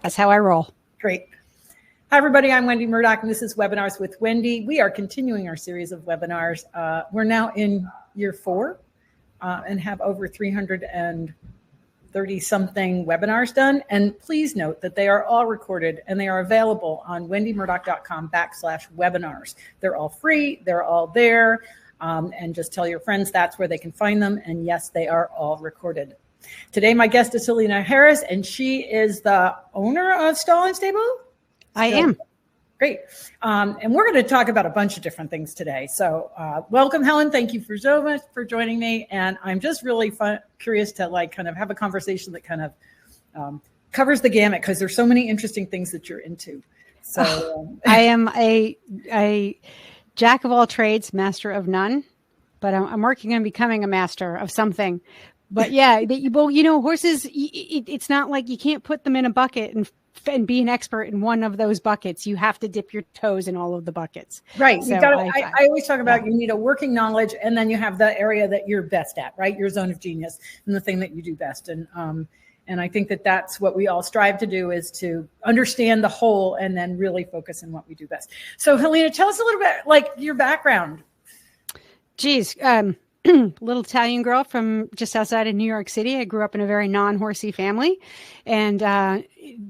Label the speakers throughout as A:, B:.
A: That's how I roll.
B: Great. Hi, everybody. I'm Wendy Murdoch, and this is Webinars with Wendy. We are continuing our series of webinars. We're now in year 4 and have over 330-something webinars done. And please note that they are all recorded and they are available on wendymurdoch.com/webinars. They're all free. They're all there. And just tell your friends that's where they can find them. And yes, they are all recorded. Today, my guest is Helena Harris, and she is the owner of Stall and Stable.
A: I am.
B: Great. And we're going to talk about a bunch of different things today. So welcome, Helen. Thank you so much for joining me. And I'm just really curious to kind of have a conversation that kind of covers the gamut, because there's so many interesting things that you're into. So
A: I am a jack of all trades, master of none, but I'm working on becoming a master of something. But yeah, horses, it's not like you can't put them in a bucket and be an expert in one of those buckets. You have to dip your toes in all of the buckets.
B: Right.
A: So
B: I always talk about you need a working knowledge, and then you have the area that you're best at, right? Your zone of genius and the thing that you do best. And I think that that's what we all strive to do, is to understand the whole and then really focus on what we do best. So Helena, tell us a little bit your background.
A: Geez, little Italian girl from just outside of New York City. I grew up in a very non-horsey family and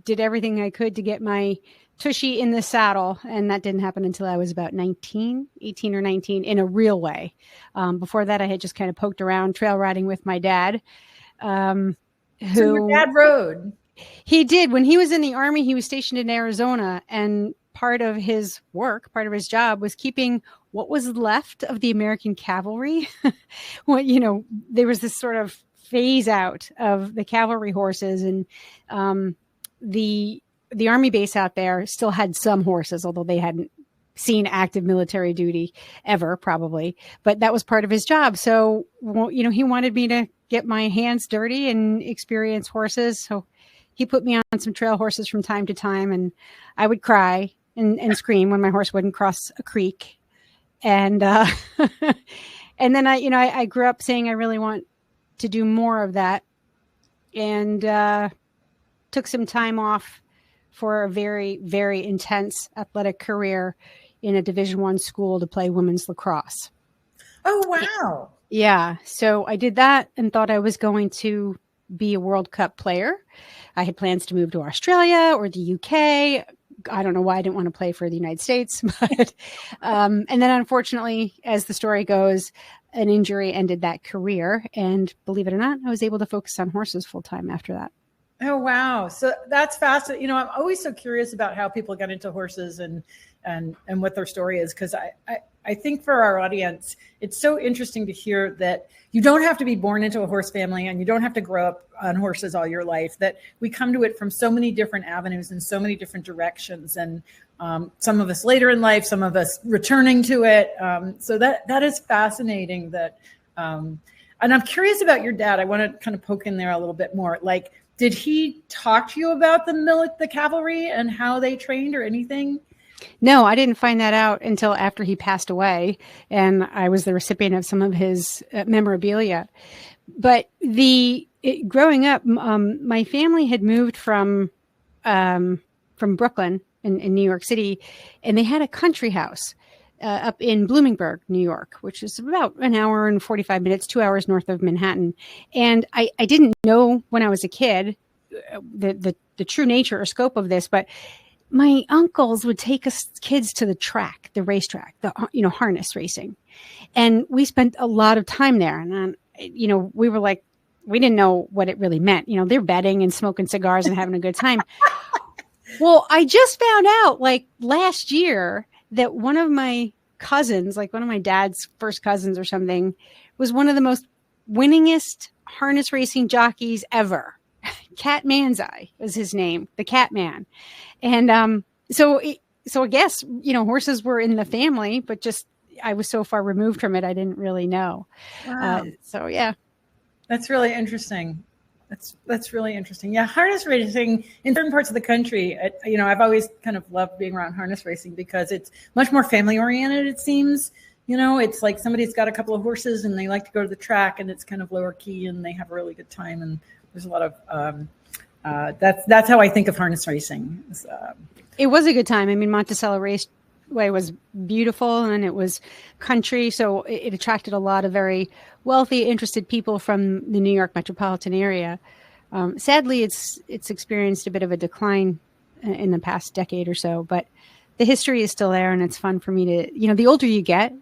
A: did everything I could to get my tushy in the saddle. And that didn't happen until I was about 18 or 19 in a real way. Before that, I had just kind of poked around trail riding with my dad.
B: So your dad rode?
A: He did. When he was in the Army, he was stationed in Arizona, and part of his work, part of his job was keeping what was left of the American cavalry. There was this sort of phase out of the cavalry horses, and the Army base out there still had some horses, although they hadn't seen active military duty ever, probably. But that was part of his job. So, he wanted me to get my hands dirty and experience horses. So he put me on some trail horses from time to time, and I would cry and scream when my horse wouldn't cross a creek. And and then I grew up saying I really want to do more of that, and took some time off for a very, very intense athletic career in a Division I school to play women's lacrosse.
B: Oh, wow.
A: Yeah. So I did that and thought I was going to be a World Cup player. I had plans to move to Australia or the UK. I don't know why I didn't want to play for the United States, but, and then unfortunately, as the story goes, an injury ended that career. And believe it or not, I was able to focus on horses full time after that.
B: Oh, wow. So that's fascinating. I'm always so curious about how people get into horses and what their story is. Cause I think for our audience, it's so interesting to hear that you don't have to be born into a horse family and you don't have to grow up on horses all your life, that we come to it from so many different avenues and so many different directions. And some of us later in life, some of us returning to it. So that is fascinating and I'm curious about your dad. I want to kind of poke in there a little bit more. Did he talk to you about the cavalry and how they trained or anything?
A: No, I didn't find that out until after he passed away, and I was the recipient of some of his memorabilia. But growing up, my family had moved from Brooklyn in New York City, and they had a country house up in Bloomingburg, New York, which is about an hour and 45 minutes, 2 hours north of Manhattan. And I didn't know when I was a kid the true nature or scope of this, but my uncles would take us kids to the track, the racetrack, harness racing. And we spent a lot of time there. And, we were like, we didn't know what it really meant. They're betting and smoking cigars and having a good time. Well, I just found out last year that one of my cousins, one of my dad's first cousins or something, was one of the most winningest harness racing jockeys ever. Cat Manzai was his name, the Cat Man. And so I guess, horses were in the family, but just I was so far removed from it, I didn't really know.
B: Wow.
A: So, yeah.
B: That's really interesting. That's really interesting. Yeah, harness racing in certain parts of the country, I've always kind of loved being around harness racing because it's much more family oriented, it seems. It's like somebody's got a couple of horses and they like to go to the track and it's kind of lower key and they have a really good time. And there's a lot of That's how I think of harness racing.
A: It was a good time. I mean, Monticello Raceway was beautiful and it was country. So it attracted a lot of very wealthy, interested people from the New York metropolitan area. Sadly, it's experienced a bit of a decline in the past decade or so, but the history is still there, and it's fun for me to, the older you get,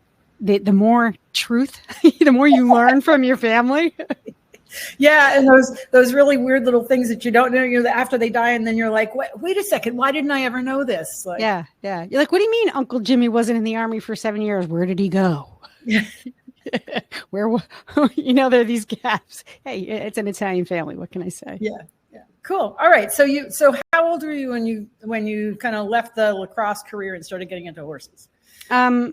A: the more truth, the more you learn from your family.
B: Yeah, and those really weird little things that you don't know, after they die, and then you're like, wait a second, why didn't I ever know this? Like,
A: yeah. You're like, what do you mean Uncle Jimmy wasn't in the Army for 7 years? Where did he go? Where, there are these gaps. Hey, it's an Italian family. What can I say?
B: Yeah. Cool. All right. So how old were you when you kind of left the lacrosse career and started getting into horses?
A: I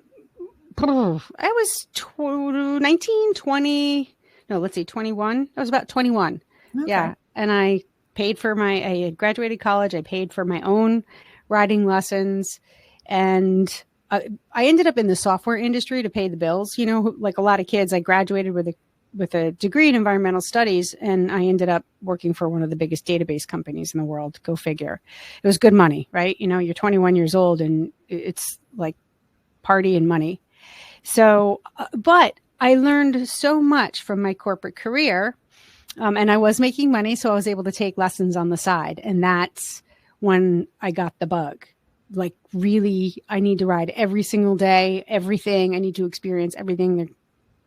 A: was 19, 20. No, let's see, 21. I was about 21. Okay. Yeah. And I had graduated college. I paid for my own riding lessons, and I ended up in the software industry to pay the bills. Like a lot of kids, I graduated with a degree in environmental studies, and I ended up working for one of the biggest database companies in the world. Go figure. It was good money, right? You're 21 years old and it's like party and money. So, but I learned so much from my corporate career, and I was making money. So I was able to take lessons on the side. And that's when I got the bug. Like, really, I need to ride every single day, everything. I need to experience everything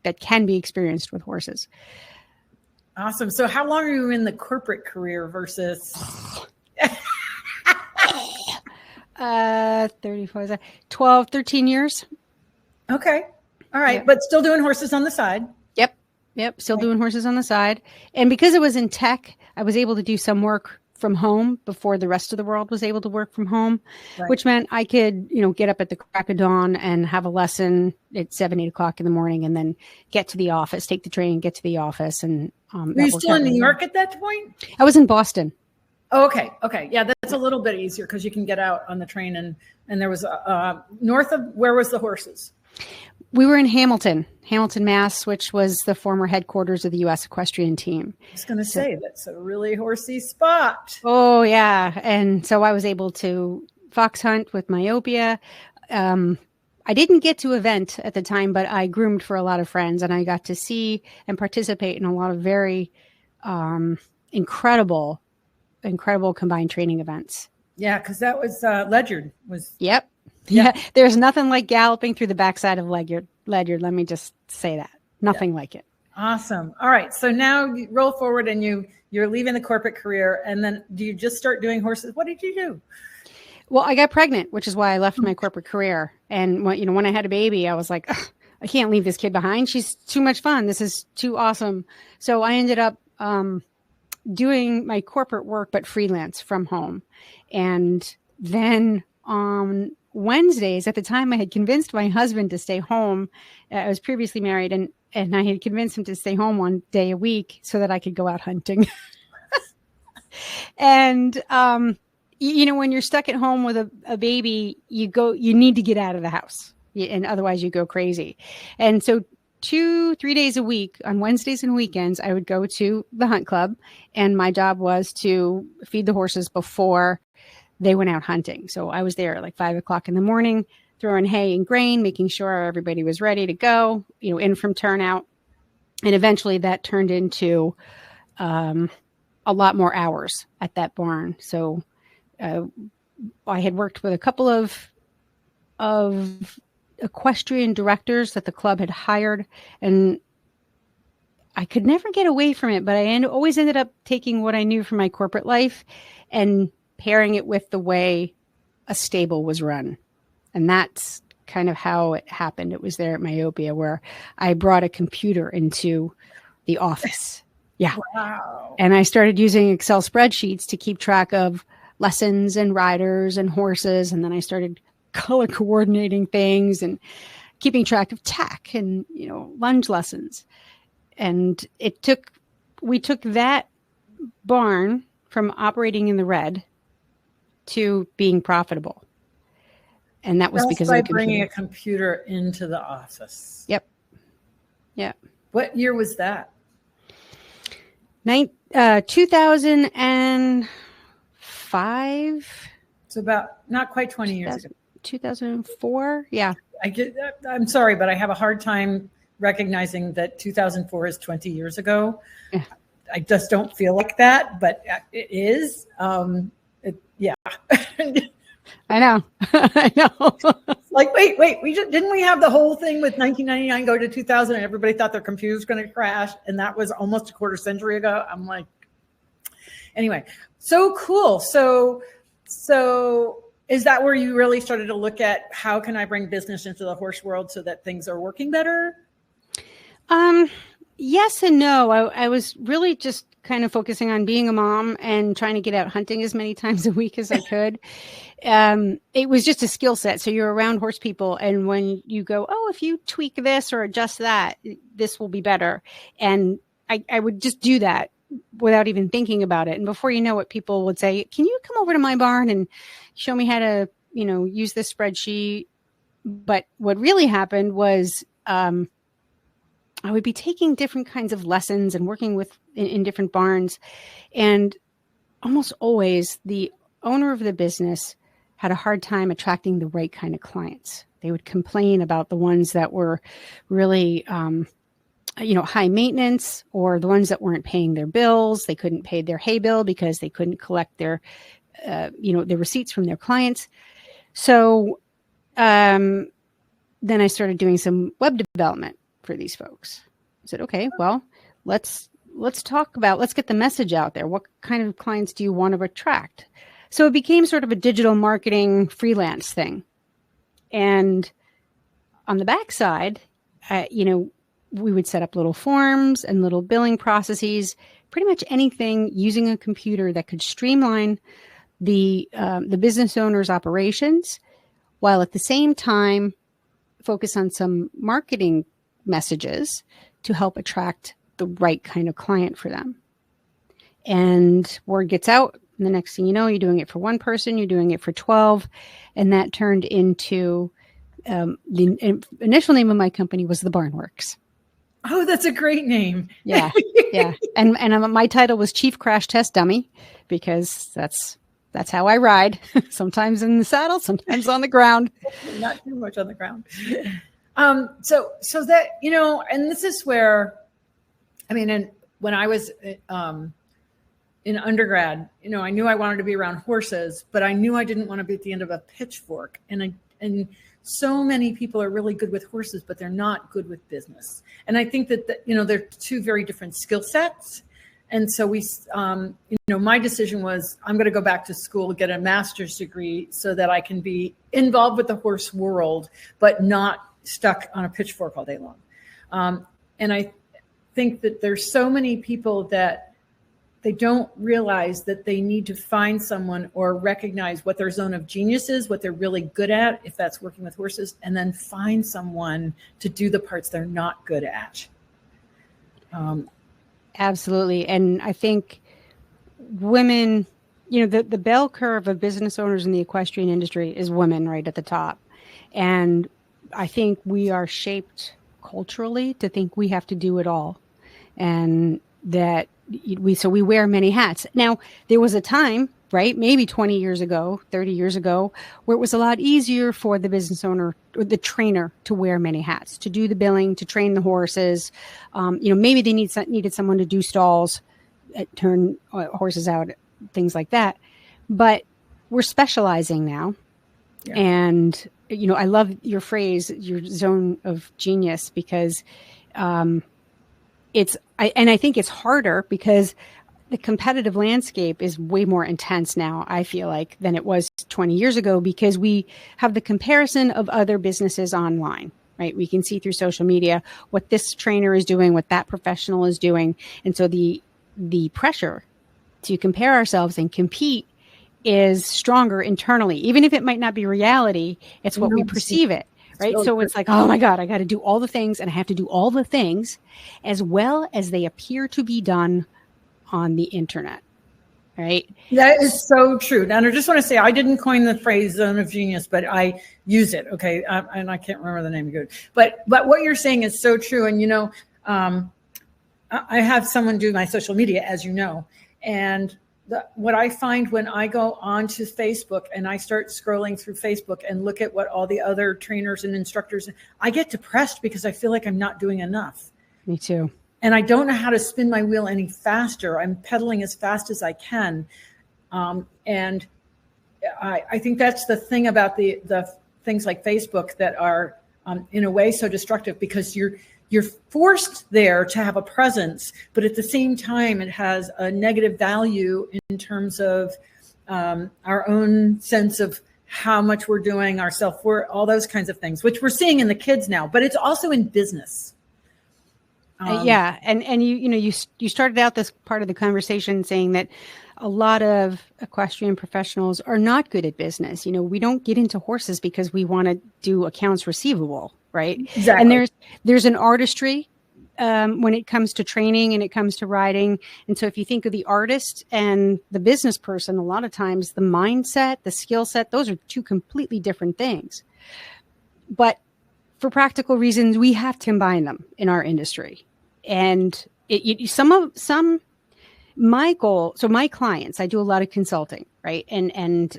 A: that can be experienced with horses.
B: Awesome. So how long are you in the corporate career versus
A: 34, 12, 13 years.
B: Okay. All right. Yep. But still doing horses on the side.
A: Yep. Still doing horses on the side. And because it was in tech, I was able to do some work from home before the rest of the world was able to work from home, right. Which meant I could, get up at the crack of dawn and have a lesson at 7, 8 o'clock in the morning, and then get to the office, take the train, get to the office. And
B: were you still in New York at that point?
A: I was in Boston.
B: Oh, okay. Yeah, that's a little bit easier because you can get out on the train. And there was north of, where was the horses?
A: We were in Hamilton, Mass, which was the former headquarters of the U.S. equestrian team.
B: I was going to say, that's a really horsey spot.
A: Oh, yeah. And so I was able to fox hunt with myopia. I didn't get to event at the time, but I groomed for a lot of friends, and I got to see and participate in a lot of very incredible combined training events.
B: Yeah, because that was Ledyard.
A: Yep. Yeah, there's nothing like galloping through the backside of Ledyard. Let me just say that. Nothing like it.
B: Awesome. All right. So now you roll forward and you're leaving the corporate career, and then do you just start doing horses? What did you do?
A: Well, I got pregnant, which is why I left my corporate career. And when I had a baby, I was like, I can't leave this kid behind. She's too much fun. This is too awesome. So I ended up doing my corporate work, but freelance from home. And then on Wednesdays, at the time, I had convinced my husband to stay home. I was previously married, and I had convinced him to stay home one day a week so that I could go out hunting. And, when you're stuck at home with a baby, you need to get out of the house, and otherwise you go crazy. And so 2-3 days a week on Wednesdays and weekends, I would go to the hunt club, and my job was to feed the horses before they went out hunting. So I was there at like 5 o'clock in the morning, throwing hay and grain, making sure everybody was ready to go, in from turnout. And eventually that turned into a lot more hours at that barn. So I had worked with a couple of equestrian directors that the club had hired, and I could never get away from it, but I always ended up taking what I knew from my corporate life and pairing it with the way a stable was run. And that's kind of how it happened. It was there at Myopia where I brought a computer into the office. Yeah.
B: Wow.
A: And I started using Excel spreadsheets to keep track of lessons and riders and horses. And then I started color coordinating things and keeping track of tack and, lunge lessons. And we took that barn from operating in the red to being profitable. And that was because
B: by bringing a computer into the office.
A: Yep. Yeah.
B: What year was that?
A: 2005.
B: So about not quite 20 years ago.
A: 2004. Yeah.
B: I'm sorry, but I have a hard time recognizing that 2004 is 20 years ago.
A: Yeah.
B: I just don't feel like that, but it is. Yeah.
A: I know. I know.
B: Like, wait, didn't we have the whole thing with 1999 go to 2000 and everybody thought their computer was going to crash? And that was almost a quarter century ago. I'm like, anyway, so cool. So is that where you really started to look at how can I bring business into the horse world so that things are working better?
A: Yes and no. I was really just kind of focusing on being a mom and trying to get out hunting as many times a week as I could. It was just a skill set. So you're around horse people, and when you go, oh, if you tweak this or adjust that, this will be better. And I would just do that without even thinking about it. And before you know it, people would say, can you come over to my barn and show me how to, use this spreadsheet? But what really happened was, I would be taking different kinds of lessons and working in different barns. And almost always the owner of the business had a hard time attracting the right kind of clients. They would complain about the ones that were really, high maintenance, or the ones that weren't paying their bills. They couldn't pay their hay bill because they couldn't collect their receipts from their clients. So then I started doing some web development for these folks. I said, okay, well, let's get the message out there. What kind of clients do you want to attract? So it became sort of a digital marketing freelance thing. And on the backside, we would set up little forms and little billing processes, pretty much anything using a computer that could streamline the business owner's operations, while at the same time focus on some marketing messages to help attract the right kind of client for them. And word gets out, and the next thing you know, you're doing it for one person, you're doing it for 12. And that turned into the initial name of my company was The Barnworks.
B: Oh, that's a great name.
A: Yeah. Yeah. And my title was Chief Crash Test Dummy, because that's how I ride. Sometimes in the saddle, sometimes on the ground.
B: Not too much on the ground. So that, and this is where, and when I was in undergrad, I knew I wanted to be around horses, but I knew I didn't want to be at the end of a pitchfork. And so many people are really good with horses, but they're not good with business. And I think that, they're two very different skill sets. And so my decision was, I'm going to go back to school, get a master's degree so that I can be involved with the horse world, but not stuck on a pitchfork all day long. And I think that there's so many people that they don't realize that they need to find someone or recognize what their zone of genius is, what they're really good at, if that's working with horses, and then find someone to do the parts they're not good at.
A: Absolutely. And I think women, the bell curve of business owners in the equestrian industry is women right at the top. And I think we are shaped culturally to think we have to do it all. And that we wear many hats. Now, there was a time, right, maybe 20 years ago, 30 years ago, where it was a lot easier for the business owner or the trainer to wear many hats, to do the billing, to train the horses. Maybe they needed someone to do stalls, turn horses out, things like that. But we're specializing now. Yeah. And, I love your phrase, your zone of genius, because I think it's harder because the competitive landscape is way more intense now, I feel like, than it was 20 years ago, because we have the comparison of other businesses online, right? We can see through social media what this trainer is doing, what that professional is doing. And so the pressure to compare ourselves and compete is stronger internally. Even if it might not be reality, it's what we perceive it. Right. So it's like, oh my God, I got to do all the things, and I have to do all the things as well as they appear to be done on the internet. Right.
B: That is so true. And I just want to say, I didn't coin the phrase zone of genius, but I use it. Okay. And I can't remember the name of it. But what you're saying is so true. And, I have someone do my social media, as you know, and what I find when I go onto Facebook and I start scrolling through Facebook and look at what all the other trainers and instructors, I get depressed because I feel like I'm not doing enough.
A: Me too.
B: And I don't know how to spin my wheel any faster. I'm pedaling as fast as I can. And I think that's the thing about the things like Facebook that are in a way so destructive, because you're forced there to have a presence, but at the same time, it has a negative value in terms of our own sense of how much we're doing, our self-worth, all those kinds of things, which we're seeing in the kids now, but it's also in business.
A: Yeah. And you started out this part of the conversation saying that a lot of equestrian professionals are not good at business. We don't get into horses because we want to do accounts receivable, right?
B: Exactly.
A: And there's an artistry when it comes to training and it comes to riding. And so if you think of the artist and the business person, a lot of times the mindset, the skill set, those are two completely different things. But for practical reasons, we have to combine them in our industry. And my goal, so my clients, I do a lot of consulting, right? And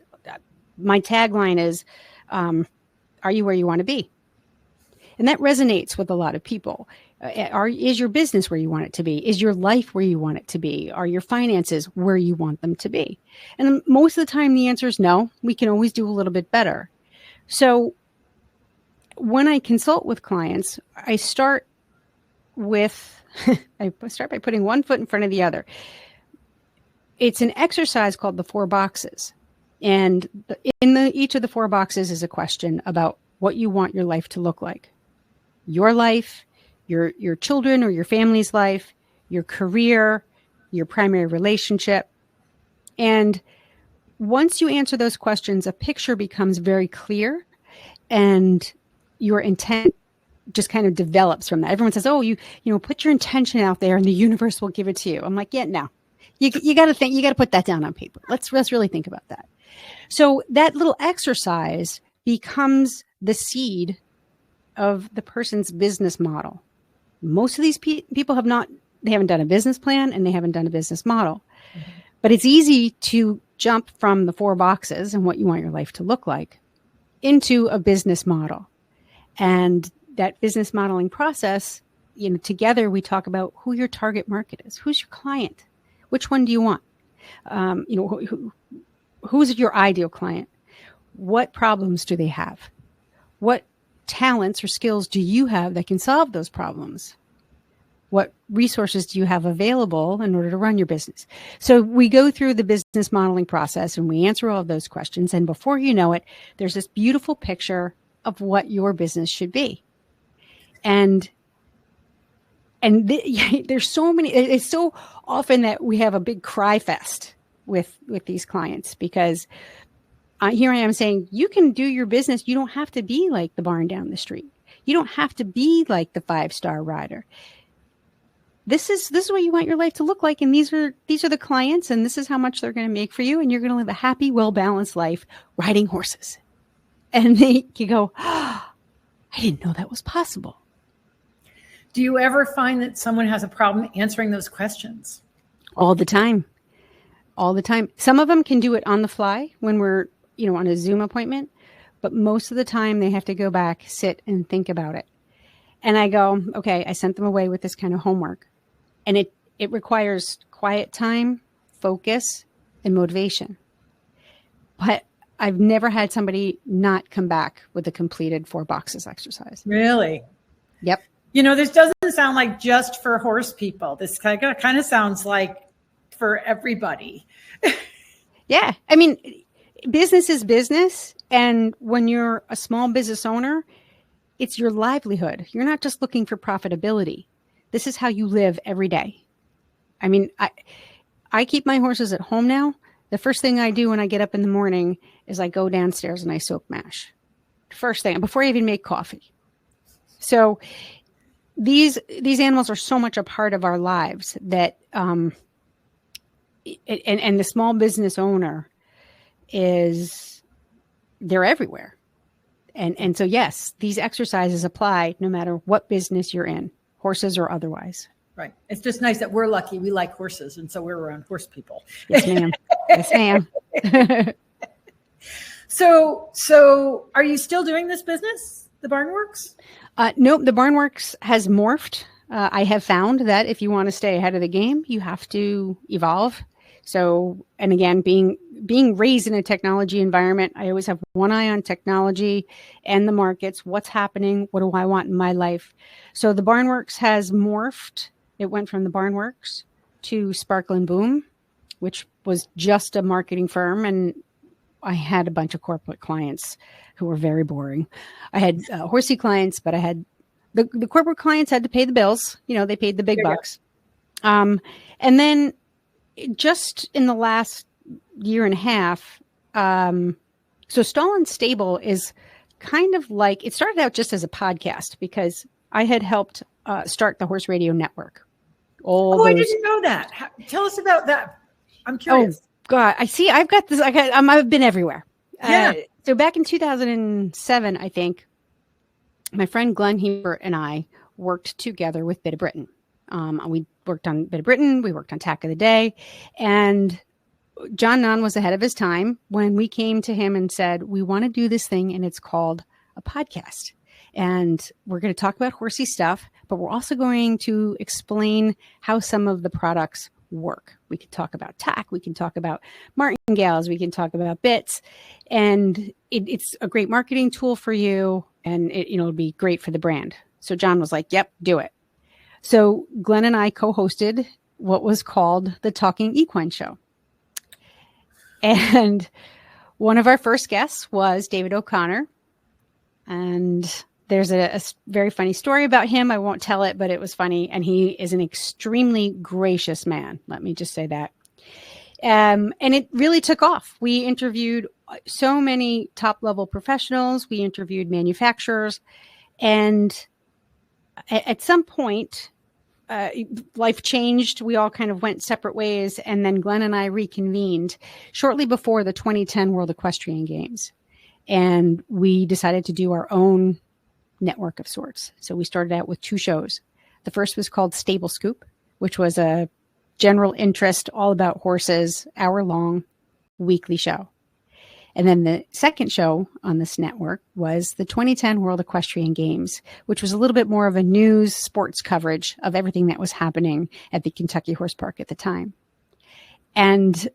A: my tagline is, are you where you want to be? And that resonates with a lot of people. Is your business where you want it to be? Is your life where you want it to be? Are your finances where you want them to be? And most of the time, the answer is no. We can always do a little bit better. So when I consult with clients, I start by putting one foot in front of the other. It's an exercise called the 4 boxes. And each of the 4 boxes is a question about what you want your life to look like. Your life, your children or your family's life, your career, your primary relationship. And once you answer those questions, a picture becomes very clear and your intent just kind of develops from that. Everyone says, oh, you put your intention out there and the universe will give it to you. I'm like, yeah, no. You got to think, you got to put that down on paper. Let's really think about that. So that little exercise becomes the seed of the person's business model. Most of these people they haven't done a business plan and they haven't done a business model. Mm-hmm. But it's easy to jump from the 4 boxes and what you want your life to look like into a business model. And that business modeling process, together we talk about who your target market is. Who's your client? Which one do you want? Who's your ideal client? What problems do they have? What talents or skills do you have that can solve those problems? What resources do you have available in order to run your business? So we go through the business modeling process and we answer all of those questions. And before you know it, there's this beautiful picture of what your business should be. And there's so many, it's so often that we have a big cry fest with these clients, because here I am saying, you can do your business. You don't have to be like the barn down the street. You don't have to be like the 5-star rider. This is what you want your life to look like. And these are the clients, and this is how much they're going to make for you. And you're going to live a happy, well-balanced life riding horses. And you go, oh, I didn't know that was possible.
B: Do you ever find that someone has a problem answering those questions?
A: All the time. Some of them can do it on the fly when we're, on a Zoom appointment, but most of the time they have to go back, sit and think about it. And I go, okay, I sent them away with this kind of homework, and it requires quiet time, focus, and motivation. But I've never had somebody not come back with a completed 4 boxes exercise.
B: Really?
A: Yep.
B: This doesn't sound like just for horse people. This kind of sounds like for everybody.
A: Yeah. I mean, business is business. And when you're a small business owner, it's your livelihood. You're not just looking for profitability. This is how you live every day. I mean, I keep my horses at home now. The first thing I do when I get up in the morning is I go downstairs and I soak mash. First thing, before I even make coffee. So these animals are so much a part of our lives that, and the small business owner they're everywhere. And so, yes, these exercises apply no matter what business you're in, horses or otherwise.
B: Right. It's just nice that we're lucky. We like horses. And so we're around horse people.
A: Yes, ma'am. Yes, ma'am.
B: So are you still doing this business, the Barnworks?
A: Nope. The Barnworks has morphed. I have found that if you want to stay ahead of the game, you have to evolve. So, and again, being raised in a technology environment, I always have one eye on technology and the markets. What's happening? What do I want in my life? So the Barnworks has morphed. It went from the Barnworks to Sparkle and Boom, which was just a marketing firm. And I had a bunch of corporate clients who were very boring. I had horsey clients, but I had the corporate clients had to pay the bills. You know, they paid the big bucks. And then just in the last year and a half, so Stall and Stable is kind of like, it started out just as a podcast because I had helped start the Horse Radio Network.
B: I didn't know that. Tell us about that. I'm curious.
A: Oh God, I see. I've got this. I've been everywhere.
B: Yeah.
A: So back in 2007, I think my friend Glenn Hebert and I worked together with Bit of Britain. We worked on Bit of Britain. We worked on Tack of the Day, and John Nunn was ahead of his time when we came to him and said, we want to do this thing, and it's called a podcast. And we're going to talk about horsey stuff, but we're also going to explain how some of the products work. We can talk about tack. We can talk about martingales. We can talk about bits. And it's a great marketing tool for you. And it'll be great for the brand. So John was like, yep, do it. So Glenn and I co-hosted what was called the Talking Equine Show. And one of our first guests was David O'Connor. And there's a very funny story about him. I won't tell it, but it was funny. And he is an extremely gracious man. Let me just say that. And it really took off. We interviewed so many top level professionals. We interviewed manufacturers. And at some point, life changed. We all kind of went separate ways. And then Glenn and I reconvened shortly before the 2010 World Equestrian Games. And we decided to do our own network of sorts. So we started out with 2 shows. The first was called Stable Scoop, which was a general interest, all about horses, hour-long weekly show. And then the second show on this network was the 2010 World Equestrian Games, which was a little bit more of a news sports coverage of everything that was happening at the Kentucky Horse Park at the time. And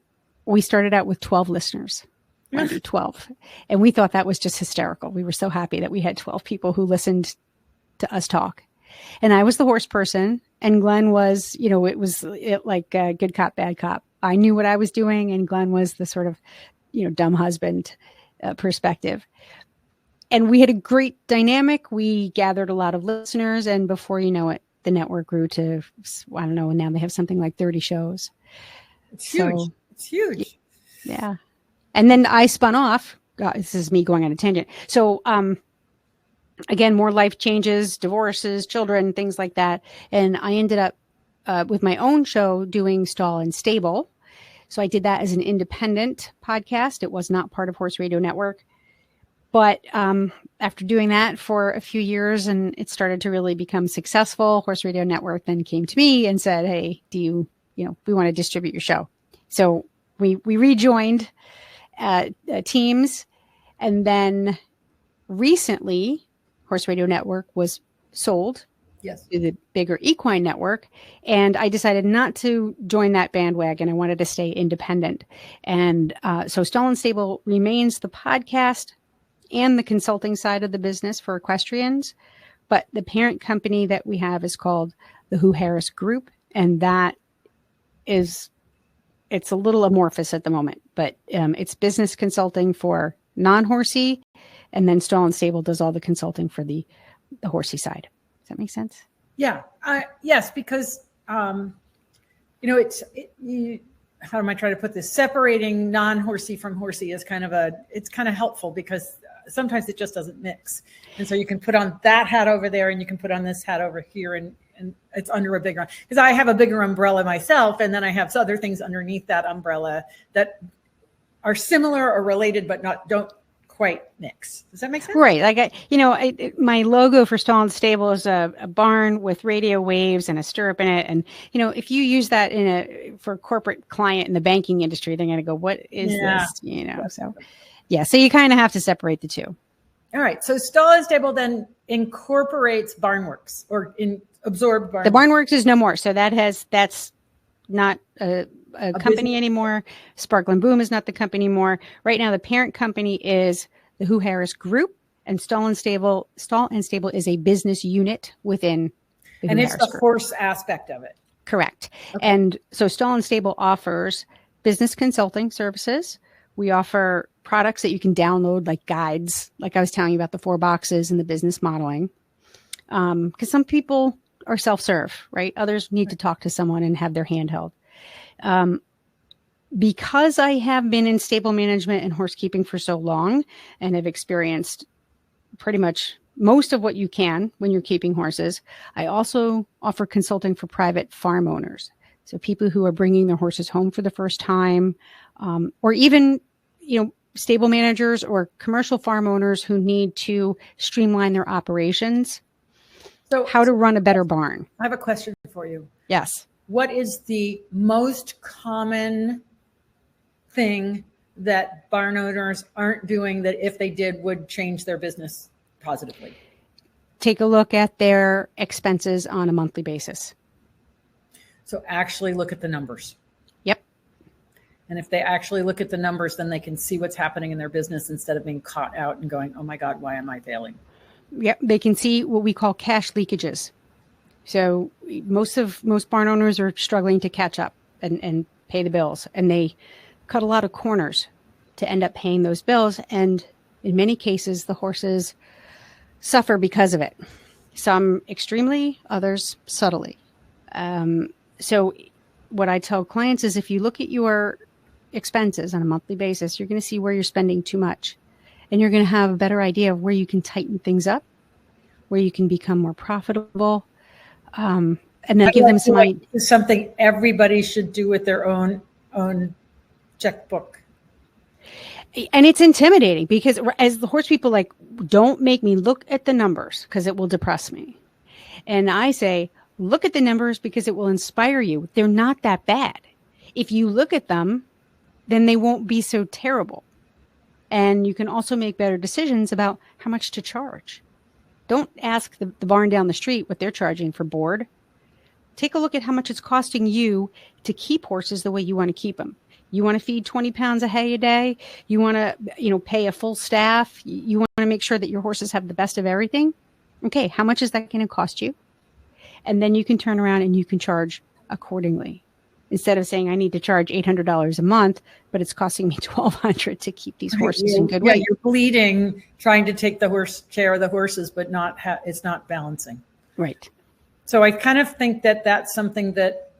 A: we started out with 12 listeners. 12. And we thought that was just hysterical. We were so happy that we had 12 people who listened to us talk. And I was the horse person, and Glenn was, it was like good cop, bad cop. I knew what I was doing, and Glenn was the sort of, dumb husband perspective. And we had a great dynamic. We gathered a lot of listeners, and before you know it, the network grew to, I don't know, and now they have something like 30 shows.
B: It's huge. It's huge.
A: Yeah. And then I spun off. God, this is me going on a tangent. So, again, more life changes, divorces, children, things like that. And I ended up with my own show doing Stall and Stable. So I did that as an independent podcast. It was not part of Horse Radio Network. But after doing that for a few years and it started to really become successful, Horse Radio Network then came to me and said, hey, we want to distribute your show. So we rejoined teams. And then recently, Horse Radio Network was sold to the bigger Equine network. And I decided not to join that bandwagon. I wanted to stay independent. And so Stall and Stable remains the podcast and the consulting side of the business for equestrians. But the parent company that we have is called the Helena Harris Group. And that is, it's a little amorphous at the moment, but it's business consulting for non-horsey. And then Stall and Stable does all the consulting for the horsey side. Does that make sense? Yeah.
B: Yes, because, how am I trying to put this? Separating non-horsey from horsey is it's kind of helpful because sometimes it just doesn't mix. And so you can put on that hat over there and you can put on this hat over here and it's under a bigger, because I have a bigger umbrella myself. And then I have other things underneath that umbrella that are similar or related, but don't quite mix. Does that make sense?
A: Right. Like, my logo for Stall and Stable is a barn with radio waves and a stirrup in it. And, if you use that for a corporate client in the banking industry, they're going to go, what is this? So yeah. So you kind of have to separate the two.
B: All right. So Stall and Stable then incorporates Barnworks or absorbed Barnworks.
A: The Barnworks is no more. So that's not a company anymore. Sparkle and Boom is not the company anymore. Right now, the parent company is the Helena Harris Group, and Stall and Stable is a business unit within the
B: and
A: Helena
B: it's the
A: Harris
B: horse aspect of it.
A: Correct. Okay. And so Stall and Stable offers business consulting services. We offer products that you can download, like guides, like I was telling you about the 4 boxes and the business modeling. Because some people are self-serve, right? Others need to talk to someone and have their hand held. Because I have been in stable management and horsekeeping for so long and have experienced pretty much most of what you can when you're keeping horses, I also offer consulting for private farm owners. So people who are bringing their horses home for the first time, or even, stable managers or commercial farm owners who need to streamline their operations. So how to run a better barn.
B: I have a question for you.
A: Yes.
B: What is the most common thing that barn owners aren't doing that if they did would change their business positively?
A: Take a look at their expenses on a monthly basis.
B: So actually look at the numbers.
A: Yep.
B: And if they actually look at the numbers, then they can see what's happening in their business instead of being caught out and going, oh my God, why am I failing?
A: Yep. They can see what we call cash leakages. So most barn owners are struggling to catch up and pay the bills, and they cut a lot of corners to end up paying those bills. And in many cases, the horses suffer because of it. Some extremely, others subtly. So what I tell clients is if you look at your expenses on a monthly basis, you're going to see where you're spending too much, and you're going to have a better idea of where you can tighten things up, where you can become more profitable. And then give them
B: something everybody should do with their own checkbook.
A: And it's intimidating because as the horse people, don't make me look at the numbers because it will depress me. And I say, look at the numbers because it will inspire you. They're not that bad. If you look at them, then they won't be so terrible. And you can also make better decisions about how much to charge. Don't ask the barn down the street what they're charging for board. Take a look at how much it's costing you to keep horses the way you want to keep them. You want to feed 20 pounds of hay a day. You want to, pay a full staff. You want to make sure that your horses have the best of everything. Okay, how much is that going to cost you? And then you can turn around and you can charge accordingly. Instead of saying I need to charge $800 a month, but it's costing me $1,200 to keep these horses in good weight.
B: Yeah, you're bleeding trying to take care of the horses, but it's not balancing.
A: Right.
B: So I kind of think that that's something that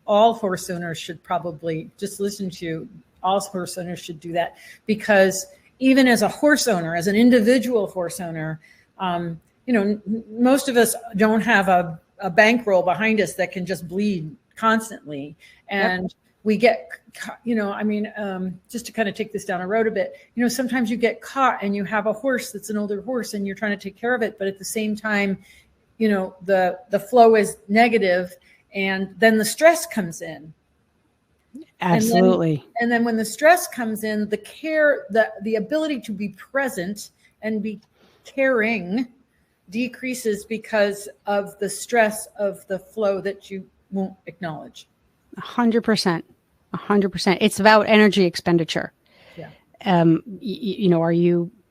B: all horse owners should probably just listen to. All horse owners should do that, because even as a horse owner, as an individual horse owner, most of us don't have a bankroll behind us that can just bleed constantly. And we get, just to kind of take this down a road a bit, sometimes you get caught and you have a horse that's an older horse and you're trying to take care of it. But at the same time, the flow is negative, and then the stress comes in.
A: Absolutely.
B: And then when the stress comes in, the care, the ability to be present and be caring decreases because of the stress of the flow that you won't acknowledge.
A: 100%. 100%. It's about energy expenditure.
B: Yeah.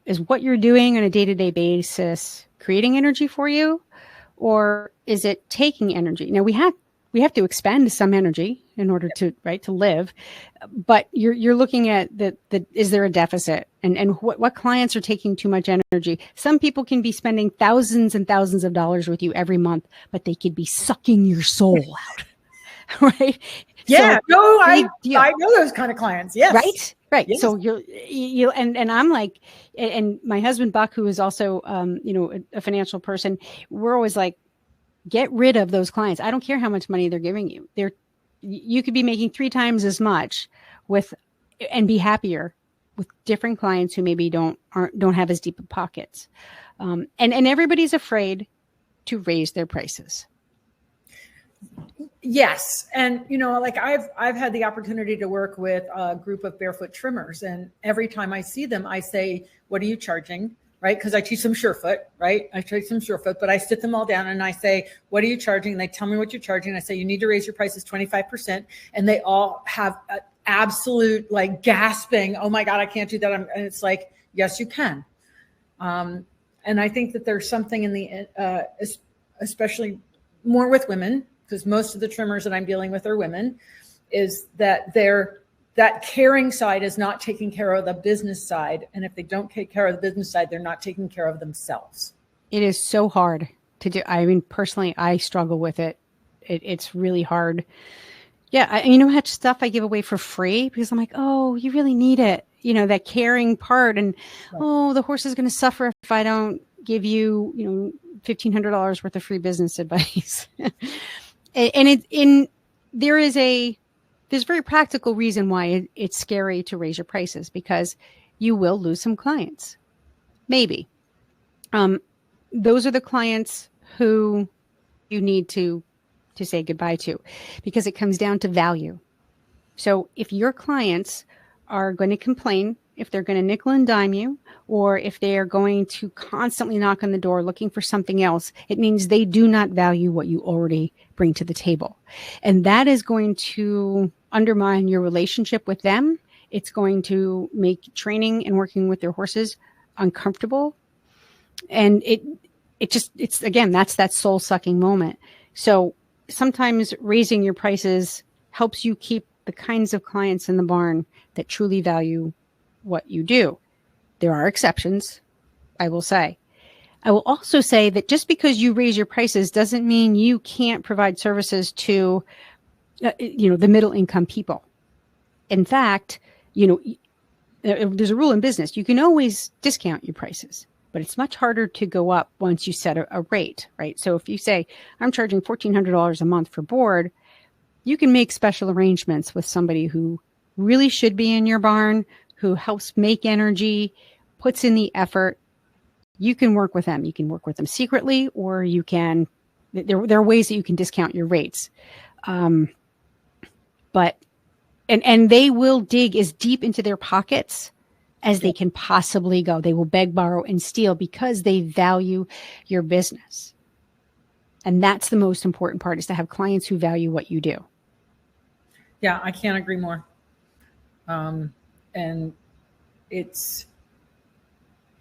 A: Is what you're doing on a day-to-day basis creating energy for you, or is it taking energy? Now we have to expend some energy in order to live, but you're looking at is there a deficit, and what clients are taking too much energy? Some people can be spending thousands and thousands of dollars with you every month, but they could be sucking your soul out. Right.
B: Yeah. So, I know those kind of clients. Yes.
A: Right.
B: Yes.
A: So and I'm like, and my husband Buck, who is also, a financial person, we're always like, get rid of those clients. I don't care how much money they're giving you. You could be making 3 times as much and be happier with different clients who maybe don't have as deep of pockets. And everybody's afraid to raise their prices.
B: Yes. And, like I've had the opportunity to work with a group of barefoot trimmers, and every time I see them, I say, what are you charging? Right. Cause I teach them surefoot, right? I teach them surefoot, but I sit them all down and I say, what are you charging? And they tell me what you're charging. I say, you need to raise your prices 25%. And they all have an absolute like gasping, oh my God, I can't do that. And it's like, yes, you can. And I think that there's something in the, especially more with women, because most of the trimmers that I'm dealing with are women, is that that caring side is not taking care of the business side. And if they don't take care of the business side, they're not taking care of themselves.
A: It is so hard to do. I mean, personally, I struggle with it. It's really hard. Yeah. How much stuff I give away for free because I'm like, oh, you really need it. That caring part. And, right. Oh, the horse is going to suffer if I don't give you, $1,500 worth of free business advice. And there's a very practical reason why it's scary to raise your prices, because you will lose some clients. Maybe. Those are the clients who you need to say goodbye to, because it comes down to value. So if your clients are going to complain, if they're going to nickel and dime you, or if they are going to constantly knock on the door looking for something else, it means they do not value what you already bring to the table. And that is going to undermine your relationship with them. It's going to make training and working with their horses uncomfortable. And it's again, that's that soul sucking moment. So sometimes raising your prices helps you keep the kinds of clients in the barn that truly value what you do. There are exceptions, I will say. I will also say that just because you raise your prices doesn't mean you can't provide services to, the middle income people. In fact, there's a rule in business. You can always discount your prices, but it's much harder to go up once you set a rate, right? So if you say, I'm charging $1,400 a month for board, you can make special arrangements with somebody who really should be in your barn, who helps make energy, puts in the effort. You can work with them. You can work with them secretly, or you can, there are ways that you can discount your rates. But they will dig as deep into their pockets as they can possibly go. They will beg, borrow, and steal because they value your business. And that's the most important part, is to have clients who value what you do.
B: Yeah, I can't agree more. And it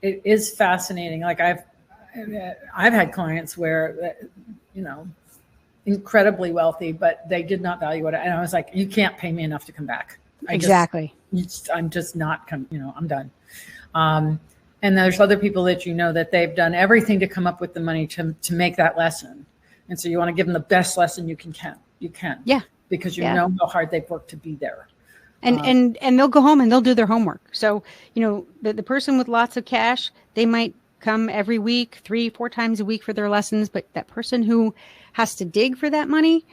B: is fascinating. Like I've had clients where, incredibly wealthy, but they did not value it. And I was like, you can't pay me enough to come back.
A: Exactly.
B: I'm just not I'm done. And there's other people that, that they've done everything to come up with the money to make that lesson. And so you want to give them the best lesson you can. Yeah. Because know how hard they've worked to be there.
A: And they'll go home and they'll do their homework. So, the person with lots of cash, they might come every week, 3-4 times a week for their lessons. But that person who has to dig for that money,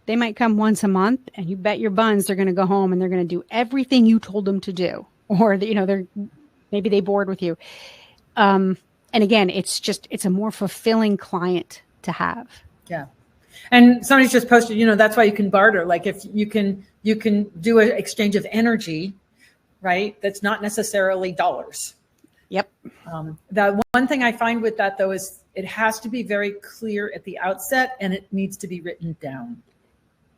A: they might come once a month, and you bet your buns they're going to go home and they're going to do everything you told them to do. Or, maybe they bored with you. And again, it's a more fulfilling client to have.
B: Yeah. And somebody's just posted, that's why you can barter. Like if you can do an exchange of energy, right? That's not necessarily dollars.
A: Yep.
B: The one thing I find with that though, is it has to be very clear at the outset, and it needs to be written down.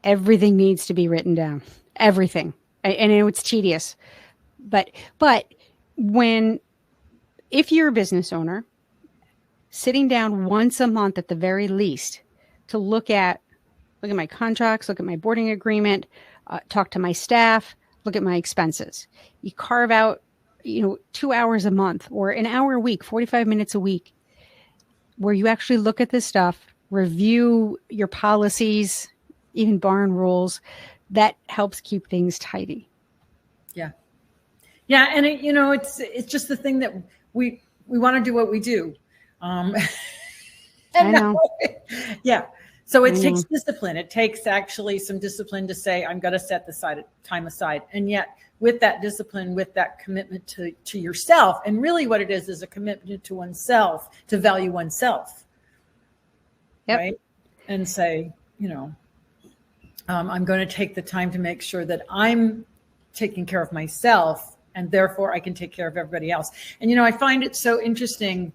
A: Everything needs to be written down. Everything. And it's tedious, but if you're a business owner, sitting down once a month at the very least, to look at my contracts, look at my boarding agreement, talk to my staff, look at my expenses. You carve out, 2 hours a month or an hour a week, 45 minutes a week, where you actually look at this stuff, review your policies, even barn rules. That helps keep things tidy.
B: Yeah. Yeah. And it's just the thing that we want to do what we do. I know. Yeah. So it takes discipline. It takes actually some discipline to say, I'm going to set the time aside. And yet with that discipline, with that commitment to yourself. And really what it is a commitment to oneself, to value oneself.
A: Yep.
B: Right. And say, you know, I'm going to take the time to make sure that I'm taking care of myself, and therefore I can take care of everybody else. And, you know, I find it so interesting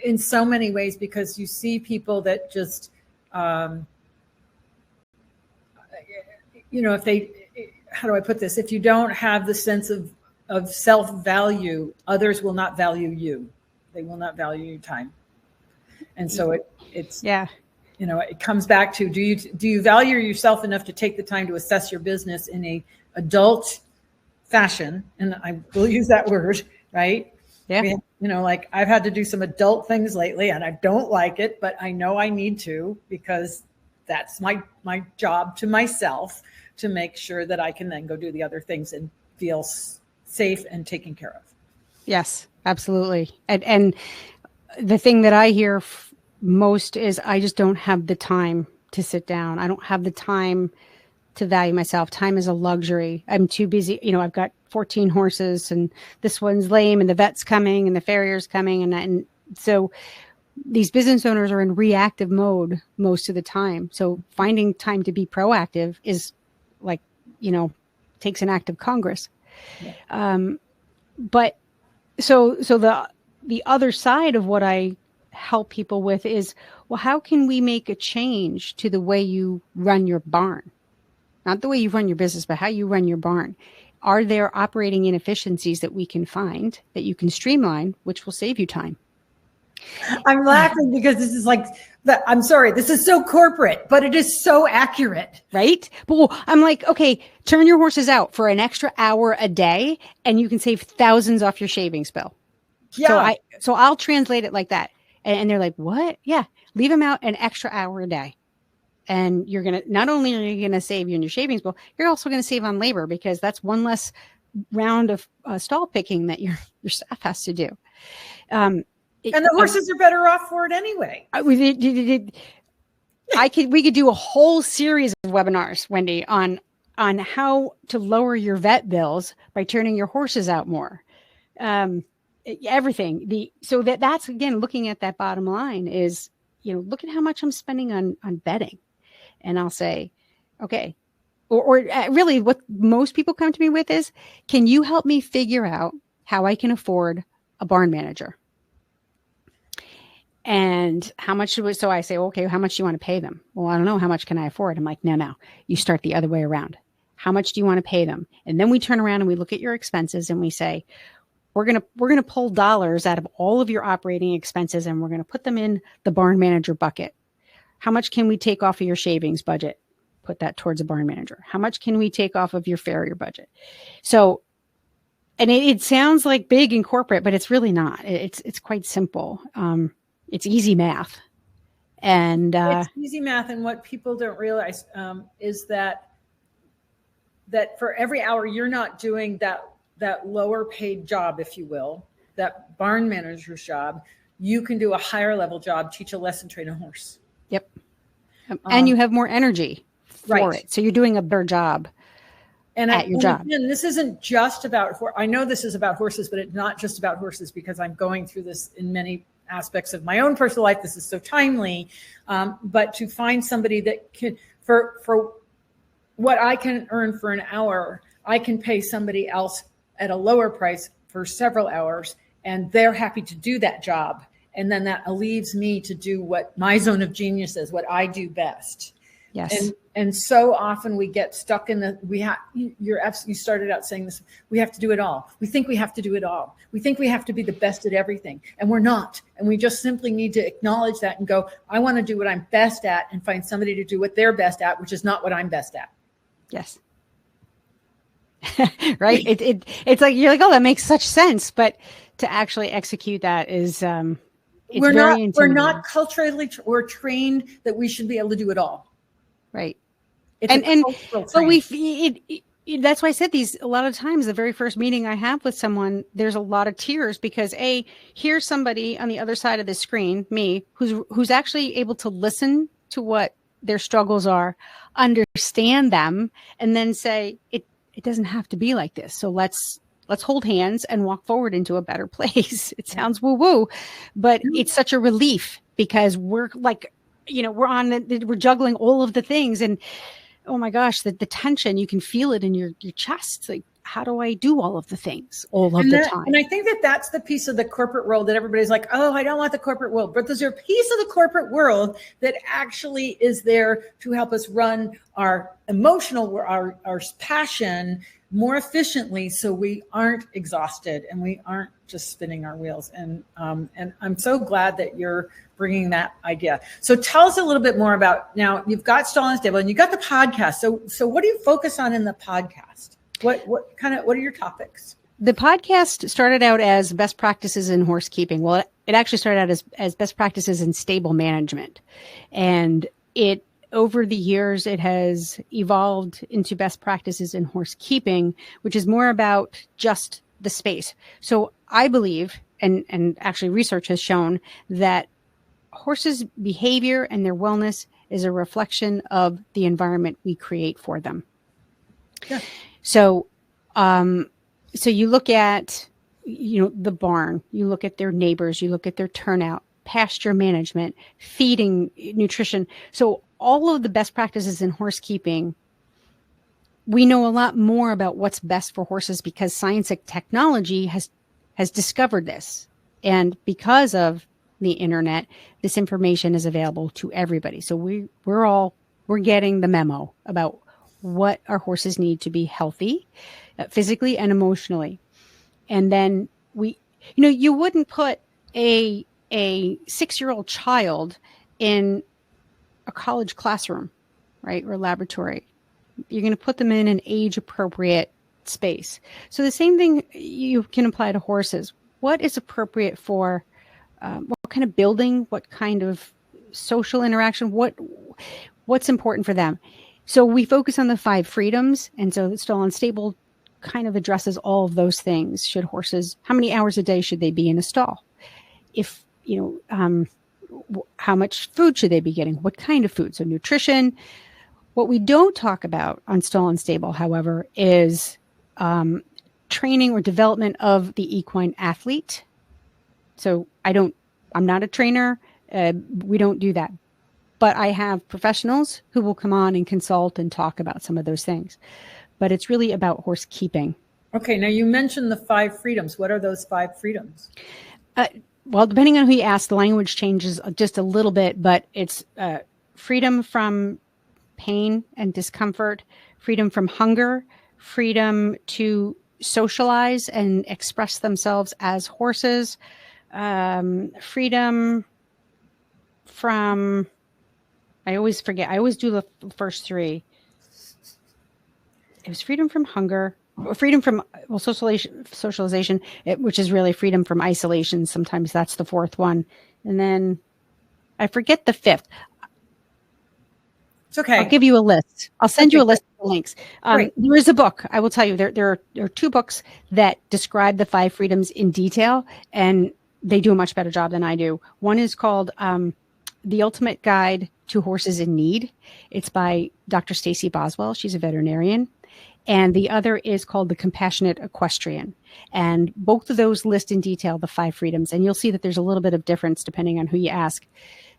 B: in so many ways, because you see people that just, you know, if they, how do I put this? If you don't have the sense of self-value, others will not value you. They will not value your time. And so it's,
A: yeah,
B: you know, it comes back to, do you value yourself enough to take the time to assess your business in a adult fashion? And I will use that word, right?
A: Yeah.
B: You know, like I've had to do some adult things lately and I don't like it, but I know I need to, because that's my job to myself, to make sure that I can then go do the other things and feel safe and taken care of.
A: Yes, absolutely. And the thing that I hear most is I just don't have the time to sit down. I don't have the time to value myself. Time is a luxury. I'm too busy. You know, I've got 14 horses and this one's lame and the vet's coming and the farrier's coming. And so these business owners are in reactive mode most of the time. So finding time to be proactive is like, you know, takes an act of Congress. Yeah. But so the other side of what I help people with is, well, how can we make a change to the way you run your barn? Not the way you run your business, but how you run your barn. Are there operating inefficiencies that we can find that you can streamline, which will save you time?
B: I'm laughing because this is like, I'm sorry, this is so corporate, but it is so accurate.
A: Right? But I'm like, okay, turn your horses out for an extra hour a day and you can save thousands off your shavings bill. Yeah. So I'll translate it like that. And they're like, what? Yeah. Leave them out an extra hour a day. And you're going to, not only are you going to save you in your shavings bill, you're also going to save on labor, because that's one less round of stall picking that your staff has to do.
B: And the horses are better off for it anyway.
A: We could do a whole series of webinars, Wendy, on how to lower your vet bills by turning your horses out more. Everything. So that's again, looking at that bottom line is, you know, look at how much I'm spending on bedding. And I'll say, okay, or really what most people come to me with is, can you help me figure out how I can afford a barn manager? And how much so I say, okay, how much do you want to pay them? Well, I don't know. How much can I afford? I'm like, no, you start the other way around. How much do you want to pay them? And then we turn around and we look at your expenses and we say, we're going to pull dollars out of all of your operating expenses and we're going to put them in the barn manager bucket. How much can we take off of your shavings budget? Put that towards a barn manager. How much can we take off of your farrier budget? So, and it sounds like big and corporate, but it's really not. It's quite simple. It's easy math. And
B: it's easy math. And what people don't realize is that for every hour you're not doing that lower paid job, if you will, that barn manager's job, you can do a higher level job, teach a lesson, train a horse.
A: Yep. And you have more energy for it. So you're doing a better job at your job.
B: And this isn't just about, I know this is about horses, but it's not just about horses, because I'm going through this in many aspects of my own personal life. This is so timely. But to find somebody that can, for what I can earn for an hour, I can pay somebody else at a lower price for several hours, and they're happy to do that job. And then that leaves me to do what my zone of genius is, what I do best.
A: Yes.
B: And so often we get stuck in you started out saying this, we have to do it all. We think we have to do it all. We think we have to be the best at everything, and we're not. And we just simply need to acknowledge that and go, I want to do what I'm best at, and find somebody to do what they're best at, which is not what I'm best at.
A: Yes. Right. It's like, you're like, oh, that makes such sense. But to actually execute that is, we're
B: not culturally, we're trained that we should be able to do it all.
A: Right.
B: It's
A: that's why I said a lot of times, the very first meeting I have with someone, there's a lot of tears, because here's somebody on the other side of the screen, me, who's actually able to listen to what their struggles are, understand them, and then say it doesn't have to be like this. So let's hold hands and walk forward into a better place. It sounds woo woo, but it's such a relief because we're like, we're juggling all of the things, and oh my gosh, the tension, you can feel it in your chest. Like, how do I do all of the things all of the time?
B: And I think that's the piece of the corporate world that everybody's like, oh, I don't want the corporate world. But there's a piece of the corporate world that actually is there to help us run our emotional, our passion more efficiently, so we aren't exhausted and we aren't just spinning our wheels. And I'm so glad that you're bringing that idea. So tell us a little bit more about, now you've got Stall and Stable and you got the podcast. So what do you focus on in the podcast? What are your topics?
A: The podcast started out as best practices in horsekeeping. Well, it actually started out as best practices in stable management. And over the years, it has evolved into best practices in horsekeeping, which is more about just the space. So I believe, and actually research has shown, that horses' behavior and their wellness is a reflection of the environment we create for them.
B: Yeah.
A: So you look at, the barn, you look at their neighbors, you look at their turnout, pasture management, feeding, nutrition. So all of the best practices in horsekeeping, we know a lot more about what's best for horses because science and technology has discovered this. And because of the internet, this information is available to everybody. So we're getting the memo about what our horses need to be healthy, physically and emotionally. And then you wouldn't put a 6-year-old child in a college classroom, right? Or laboratory. You're going to put them in an age appropriate space. So the same thing you can apply to horses. What is appropriate for what kind of building, what kind of social interaction, what's important for them? So we focus on the 5 freedoms. And so Stall and Stable kind of addresses all of those things. How many hours a day should they be in a stall? If, how much food should they be getting? What kind of food? So nutrition. What we don't talk about on Stall and Stable, however, is training or development of the equine athlete. So I'm not a trainer. We don't do that. But I have professionals who will come on and consult and talk about some of those things. But it's really about horse keeping.
B: Okay, now you mentioned the 5 freedoms. What are those 5 freedoms?
A: Well, depending on who you ask, the language changes just a little bit, but it's freedom from pain and discomfort, freedom from hunger, freedom to socialize and express themselves as horses, freedom from, I always forget, I always do the first 3. It was freedom from hunger, freedom from socialization, which is really freedom from isolation. Sometimes that's the 4th one. And then I forget the 5th.
B: It's okay.
A: I'll give you a list. I'll send you a list of links. There is a book. I will tell you, there are 2 books that describe the 5 freedoms in detail, and they do a much better job than I do. One is called The Ultimate Guide to Horses in Need. It's by Dr. Stacy Boswell. She's a veterinarian. And the other is called The Compassionate Equestrian. And both of those list in detail the 5 freedoms. And you'll see that there's a little bit of difference depending on who you ask.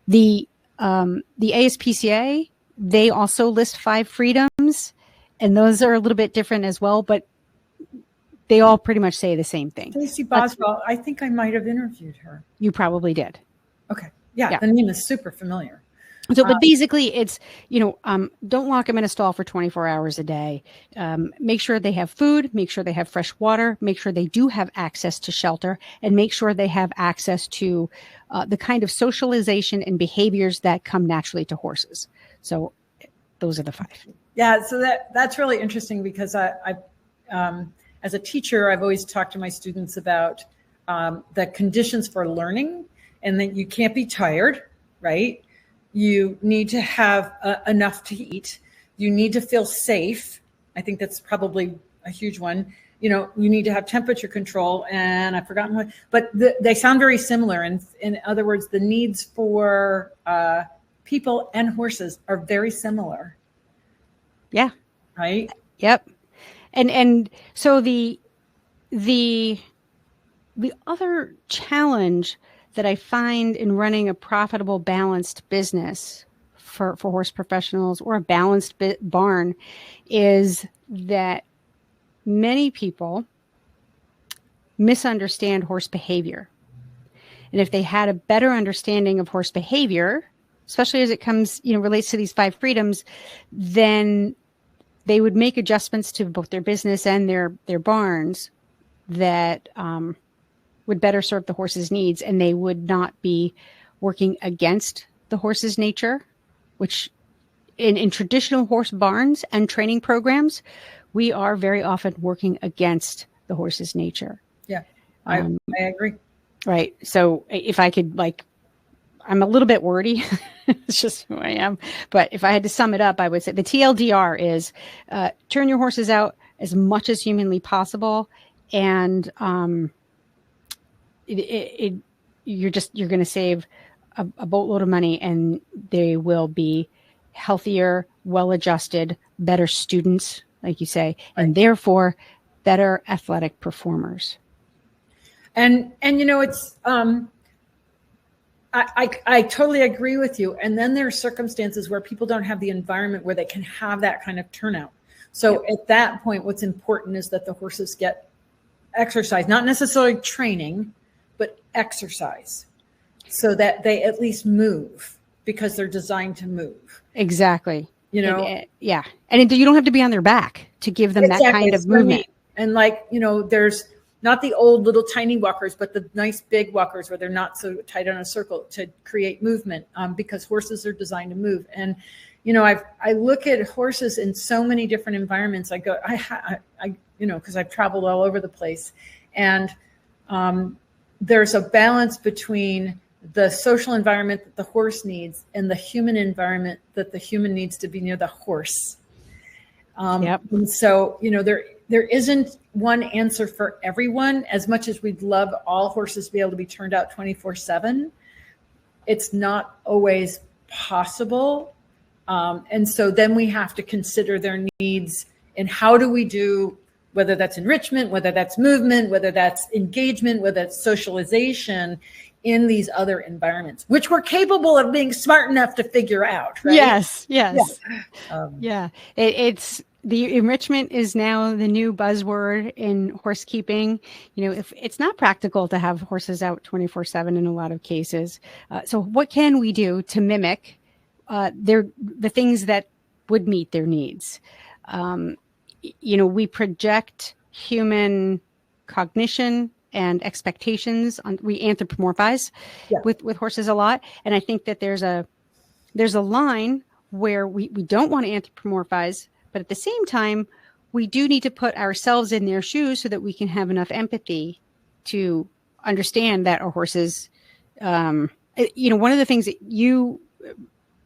A: The ASPCA, they also list 5 freedoms. And those are a little bit different as well, but they all pretty much say the same thing.
B: Stacy Boswell, I think I might have interviewed her.
A: You probably did.
B: Okay. Yeah. The name is super familiar.
A: So, but basically it's, don't lock them in a stall for 24 hours a day. Make sure they have food, make sure they have fresh water, make sure they do have access to shelter, and make sure they have access to the kind of socialization and behaviors that come naturally to horses. So those are the 5.
B: Yeah. So that's really interesting because I as a teacher, I've always talked to my students about the conditions for learning, and that you can't be tired, right? You need to have enough to eat. You need to feel safe. I think that's probably a huge one. You need to have temperature control, and I've forgotten what, but they sound very similar. And in other words, the needs for people and horses are very similar.
A: Yeah.
B: Right?
A: Yep. And so the other challenge that I find in running a profitable, balanced business for horse professionals, or a balanced barn, is that many people misunderstand horse behavior. And if they had a better understanding of horse behavior, especially as it comes, relates to these 5 freedoms, then they would make adjustments to both their business and their barns that would better serve the horse's needs, and they would not be working against the horse's nature, which in traditional horse barns and training programs, we are very often working against the horse's nature.
B: Yeah, I agree.
A: Right. So if I could, I'm a little bit wordy. It's just who I am. But if I had to sum it up, I would say the TLDR is turn your horses out as much as humanly possible. And you're going to save a boatload of money, and they will be healthier, well-adjusted, better students, like you say, and therefore better athletic performers.
B: And it's I totally agree with you. And then there are circumstances where people don't have the environment where they can have that kind of turnout. So at that point, what's important is that the horses get exercise, not necessarily training, but exercise, so that they at least move, because they're designed to move.
A: Exactly. And you don't have to be on their back to give them that kind of movement.
B: And there's not the old little tiny walkers, but the nice big walkers where they're not so tight on a circle to create movement, because horses are designed to move. And, I look at horses in so many different environments. Because I've traveled all over the place, and there's a balance between the social environment that the horse needs and the human environment that the human needs to be near the horse. And so, there isn't one answer for everyone. As much as we'd love all horses to be able to be turned out 24/7, it's not always possible. And so then we have to consider their needs, and how do we do, whether that's enrichment, whether that's movement, whether that's engagement, whether it's socialization in these other environments, which we're capable of being smart enough to figure out, right?
A: Yes. It's the enrichment is now the new buzzword in horsekeeping. If it's not practical to have horses out 24/7 in a lot of cases. So what can we do to mimic the things that would meet their needs? We project human cognition and expectations we anthropomorphize with horses a lot. And I think that there's a line where we don't want to anthropomorphize, but at the same time, we do need to put ourselves in their shoes so that we can have enough empathy to understand that our horses, one of the things that you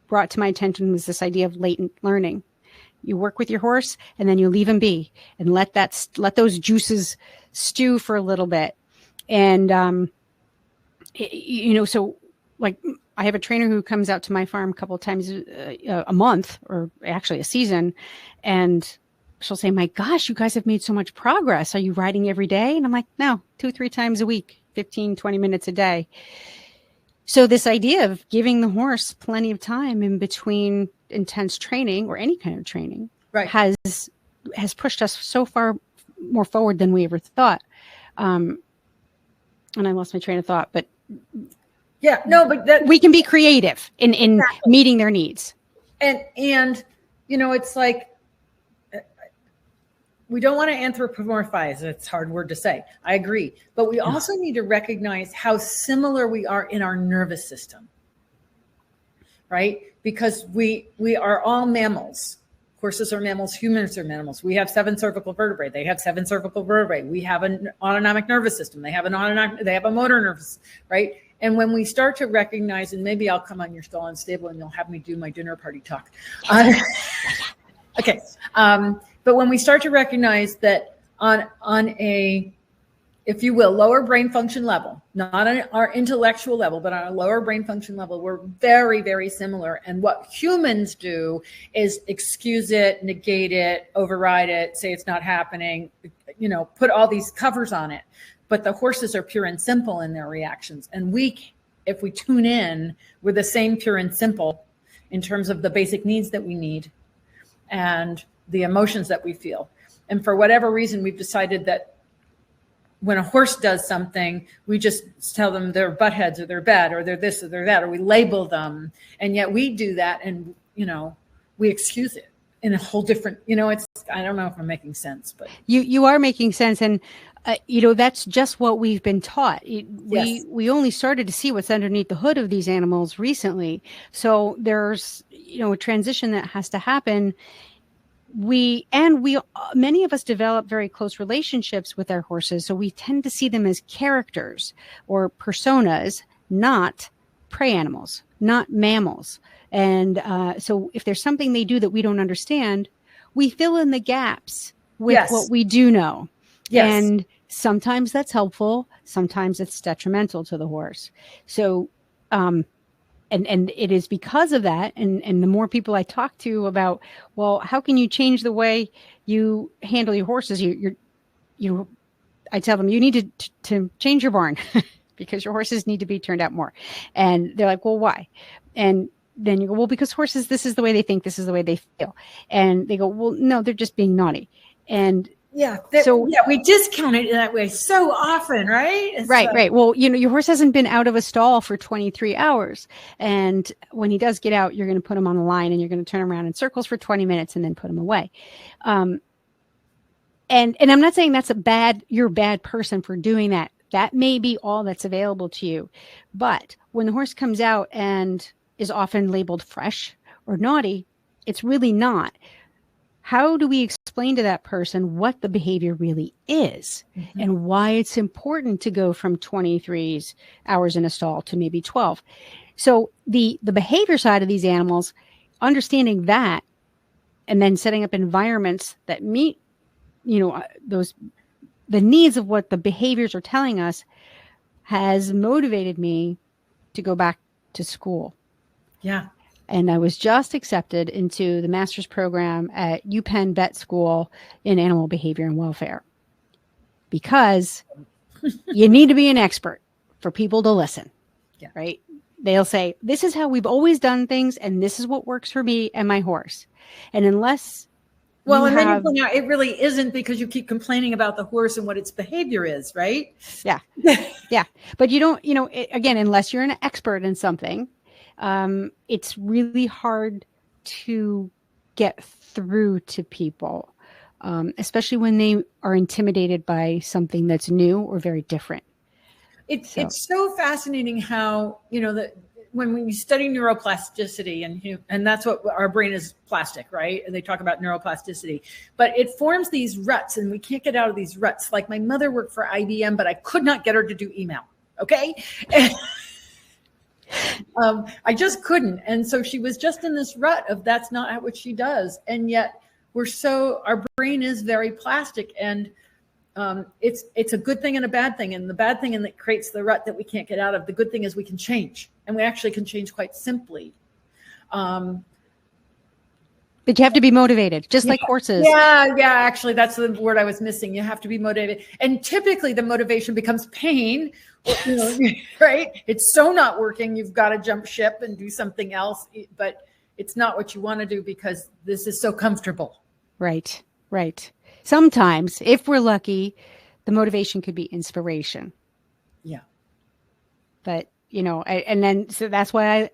A: brought to my attention was this idea of latent learning. You work with your horse and then you leave him be and let those juices stew for a little bit. And, so I have a trainer who comes out to my farm a couple of times a month, or actually a season. And she'll say, my gosh, you guys have made so much progress. Are you riding every day? And I'm like, no, 2-3 times a week, 15-20 minutes a day. So this idea of giving the horse plenty of time in between intense training, or any kind of training, has pushed us so far more forward than we ever thought. And I lost my train of thought, but we can be creative in meeting their needs.
B: And it's like, we don't want to anthropomorphize. It's a hard word to say. I agree. But we also need to recognize how similar we are in our nervous system, right? Because we are all mammals. Horses are mammals. Humans are mammals. We have 7 cervical vertebrae. They have 7 cervical vertebrae. We have an autonomic nervous system. They have a motor nervous, right? And when we start to recognize, and maybe I'll come on your stall and stable and you'll have me do my dinner party talk. Okay. But when we start to recognize that on a if you will, lower brain function level, not on our intellectual level, but on a lower brain function level, we're very, very similar. And what humans do is excuse it, negate it, override it, say it's not happening, put all these covers on it. But the horses are pure and simple in their reactions. And if we tune in, we're the same pure and simple in terms of the basic needs that we need and the emotions that we feel. And for whatever reason, we've decided that when a horse does something, we just tell them they're butt heads or they're bad or they're this or they're that, or we label them. And yet we do that and, we excuse it in a whole different, I don't know if I'm making sense, but.
A: You are making sense. And, that's just what we've been taught. We only started to see what's underneath the hood of these animals recently. So there's, a transition that has to happen. Many of us develop very close relationships with our horses. So we tend to see them as characters or personas, not prey animals, not mammals. And so if there's something they do that we don't understand, we fill in the gaps with what we do know. Yes. And sometimes that's helpful. Sometimes it's detrimental to the horse. So, and it is because of that. And the more people I talk to about, well, how can you change the way you handle your horses? I tell them you need to change your barn because your horses need to be turned out more. And they're like, well, why? And then you go, well, because horses, this is the way they think, this is the way they feel. And they go, well, no, they're just being naughty. And
B: we discount it that way so often, right?
A: Right. Well, your horse hasn't been out of a stall for 23 hours. And when he does get out, you're going to put him on the line and you're going to turn him around in circles for 20 minutes and then put him away. And I'm not saying you're a bad person for doing that. That may be all that's available to you. But when the horse comes out and is often labeled fresh or naughty, it's really not. How do we explain to that person what the behavior really is and why it's important to go from 23 hours in a stall to maybe 12? So the behavior side of these animals, understanding that, and then setting up environments that meet, the needs of what the behaviors are telling us, has motivated me to go back to school.
B: Yeah.
A: And I was just accepted into the master's program at UPenn Vet School in Animal Behavior and Welfare, because you need to be an expert for people to listen, right? They'll say, this is how we've always done things, and this is what works for me and my horse. And unless
B: then you point out it really isn't, because you keep complaining about the horse and what its behavior is, right?
A: Yeah. Yeah. But you don't, again, unless you're an expert in something, it's really hard to get through to people, especially when they are intimidated by something that's new or very different.
B: It's so fascinating how, when we study neuroplasticity, and that's what our brain is, plastic, right? And they talk about neuroplasticity, but it forms these ruts and we can't get out of these ruts. Like my mother worked for IBM, but I could not get her to do email. Okay. I just couldn't. And so she was just in this rut of that's not what she does. And yet our brain is very plastic, and it's a good thing and a bad thing. And the bad thing, and that creates the rut that we can't get out of. The good thing is we can change, and we actually can change quite simply.
A: But you have to be motivated, just like horses.
B: Yeah. Actually, that's the word I was missing. You have to be motivated. And typically the motivation becomes pain, right? It's so not working. You've got to jump ship and do something else, but it's not what you want to do because this is so comfortable.
A: Right. Sometimes, if we're lucky, the motivation could be inspiration.
B: Yeah.
A: But, so that's why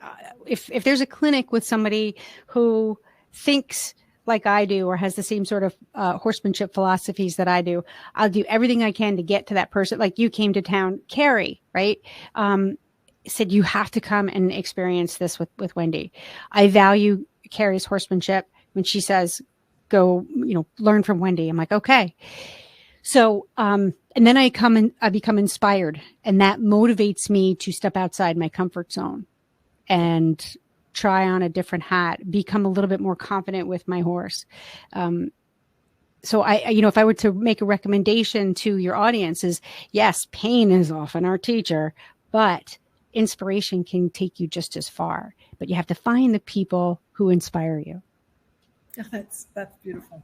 A: if there's a clinic with somebody who thinks like I do or has the same sort of horsemanship philosophies that I do, I'll do everything I can to get to that person. Like you came to town, Carrie, right? Said you have to come and experience this with Wendy. I value Carrie's horsemanship. When she says, go, learn from Wendy, I'm like, okay. So, and then I become inspired, and that motivates me to step outside my comfort zone and try on a different hat, become a little bit more confident with my horse. so if I were to make a recommendation to your audience is, yes, pain is often our teacher, but inspiration can take you just as far. But you have to find the people who inspire you.
B: That's beautiful.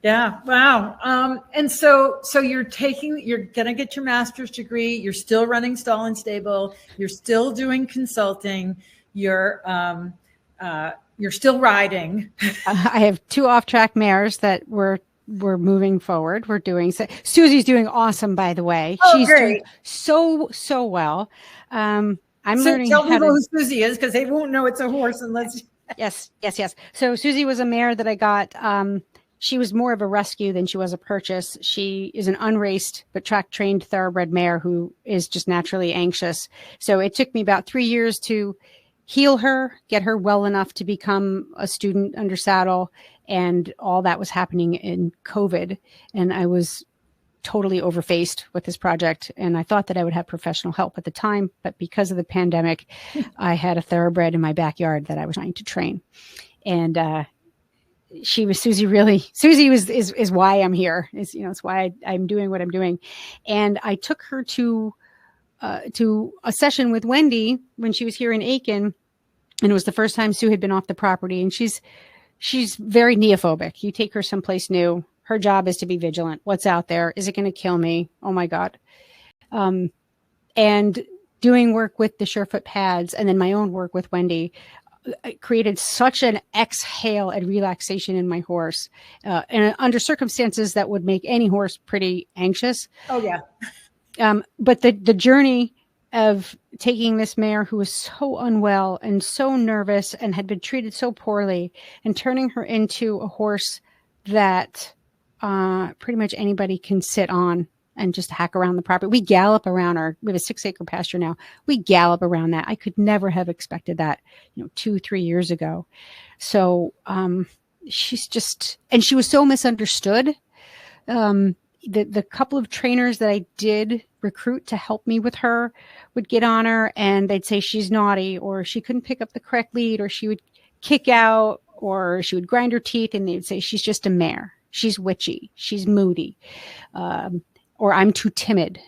B: Yeah. Wow. And so you're going to get your master's degree. You're still running Stall and Stable. You're still doing consulting. You're still riding.
A: I have 2 off-track mares that we're moving forward. We're doing Susie's doing awesome, by the way.
B: Oh,
A: she's
B: great.
A: doing so well. I'm learning
B: tell
A: how
B: people
A: to...
B: who Susie is, because they won't know it's a horse unless.
A: Yes. So Susie was a mare that I got. She was more of a rescue than she was a purchase. She is an unraced but track trained thoroughbred mare who is just naturally anxious. So it took me about 3 years to heal her, get her well enough to become a student under saddle. And all that was happening in COVID. And I was totally overfaced with this project. And I thought that I would have professional help at the time. But because of the pandemic, I had a thoroughbred in my backyard that I was trying to train. And Susie is why I'm here. It's why I'm doing what I'm doing. And I took her to a session with Wendy when she was here in Aiken. And it was the first time Sue had been off the property. And she's very neophobic. You take her someplace new. Her job is to be vigilant. What's out there? Is it going to kill me? Oh my God. And doing work with the Surefoot pads and then my own work with Wendy, it created such an exhale and relaxation in my horse, and under circumstances that would make any horse pretty anxious.
B: Oh yeah.
A: But the journey of taking this mare who was so unwell and so nervous and had been treated so poorly and turning her into a horse that pretty much anybody can sit on and just hack around the property. We gallop around we have a 6-acre pasture now. We gallop around that. I could never have expected that, 2-3 years ago. So she's just, and she was so misunderstood. The couple of trainers that I did recruit to help me with her would get on her and they'd say she's naughty, or she couldn't pick up the correct lead, or she would kick out, or she would grind her teeth, and they'd say she's just a mare. She's witchy. She's moody. Or I'm too timid.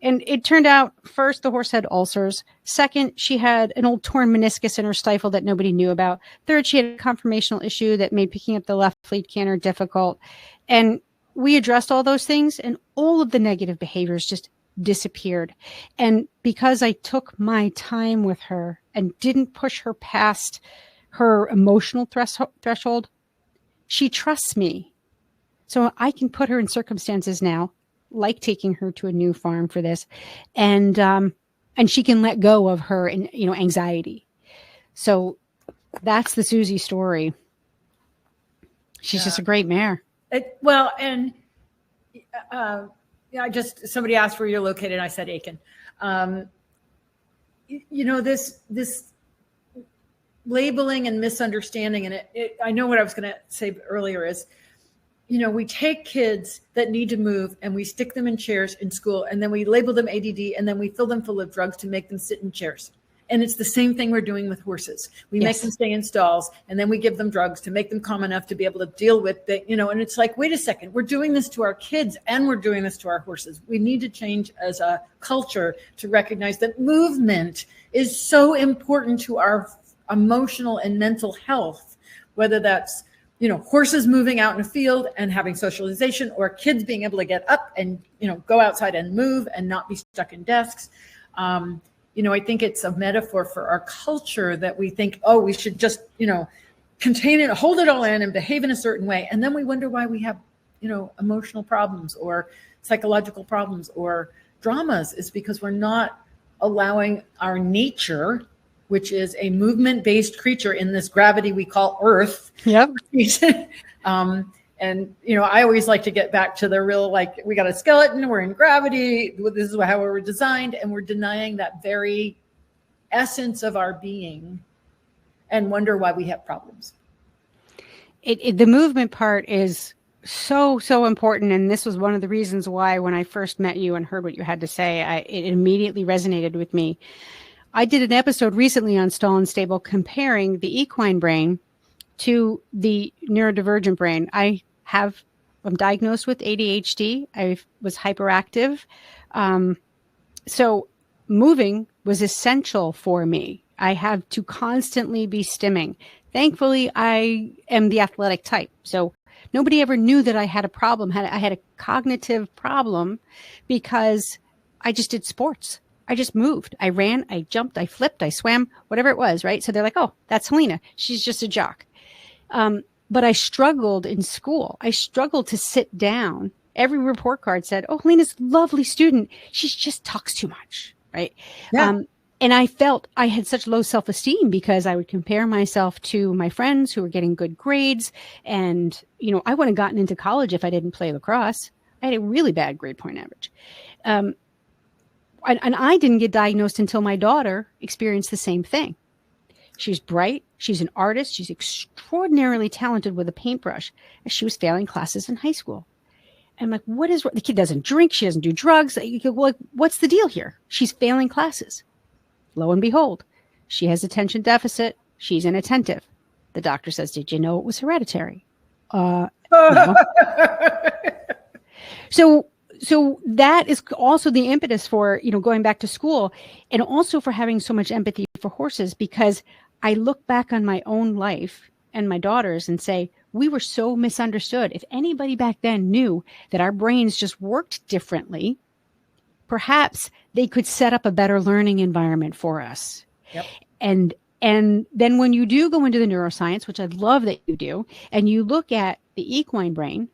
A: And it turned out, first, the horse had ulcers. Second, she had an old torn meniscus in her stifle that nobody knew about. Third, she had a conformational issue that made picking up the left lead canter difficult. And we addressed all those things, and all of the negative behaviors just disappeared. And because I took my time with her and didn't push her past her emotional threshold, she trusts me. So I can put her in circumstances now, like taking her to a new farm for this, and she can let go of her anxiety. So that's the Susie story. She's just a great mare.
B: Somebody asked where you're located, and I said Aiken. This labeling and misunderstanding, and I know what I was going to say earlier is, we take kids that need to move and we stick them in chairs in school, and then we label them ADD, and then we fill them full of drugs to make them sit in chairs. And it's the same thing we're doing with horses. We make them stay in stalls, and then we give them drugs to make them calm enough to be able to deal with it, and it's like, wait a second, we're doing this to our kids and we're doing this to our horses. We need to change as a culture to recognize that movement is so important to our emotional and mental health, whether that's horses moving out in a field and having socialization, or kids being able to get up and, go outside and move and not be stuck in desks. I think it's a metaphor for our culture that we think, we should just, contain it, hold it all in and behave in a certain way. And then we wonder why we have, emotional problems or psychological problems or dramas, is because we're not allowing our nature, which is a movement-based creature in this gravity we call Earth.
A: Yep.
B: I always like to get back to the real, we got a skeleton, we're in gravity, this is how we were designed, and we're denying that very essence of our being and wonder why we have problems.
A: The movement part is so important, and this was one of the reasons why when I first met you and heard what you had to say, it immediately resonated with me. I did an episode recently on Stall and Stable comparing the equine brain to the neurodivergent brain. I'm diagnosed with ADHD. I was hyperactive. So moving was essential for me. I have to constantly be stimming. Thankfully, I am the athletic type. So nobody ever knew that I had a problem. I had a cognitive problem because I just did sports. I just moved. I ran, I jumped, I flipped, I swam, whatever it was, right? So they're like, oh, that's Helena. She's just a jock. But I struggled in school. I struggled to sit down. Every report card said, oh, Helena's a lovely student. She just talks too much, right?
B: Yeah.
A: And I felt I had such low self-esteem because I would compare myself to my friends who were getting good grades. And, I wouldn't have gotten into college if I didn't play lacrosse. I had a really bad grade point average. And I didn't get diagnosed until my daughter experienced the same thing. She's bright. She's an artist. She's extraordinarily talented with a paintbrush. And she was failing classes in high school. And I'm like, what is the kid doesn't drink. She doesn't do drugs. Well, what's the deal here? She's failing classes. Lo and behold, she has attention deficit. She's inattentive. The doctor says, did you know it was hereditary? No. So that is also the impetus for, going back to school, and also for having so much empathy for horses, because I look back on my own life and my daughter's and say, we were so misunderstood. If anybody back then knew that our brains just worked differently, perhaps they could set up a better learning environment for us.
B: Yep.
A: And then when you do go into the neuroscience, which I love that you do, and you look at the equine brain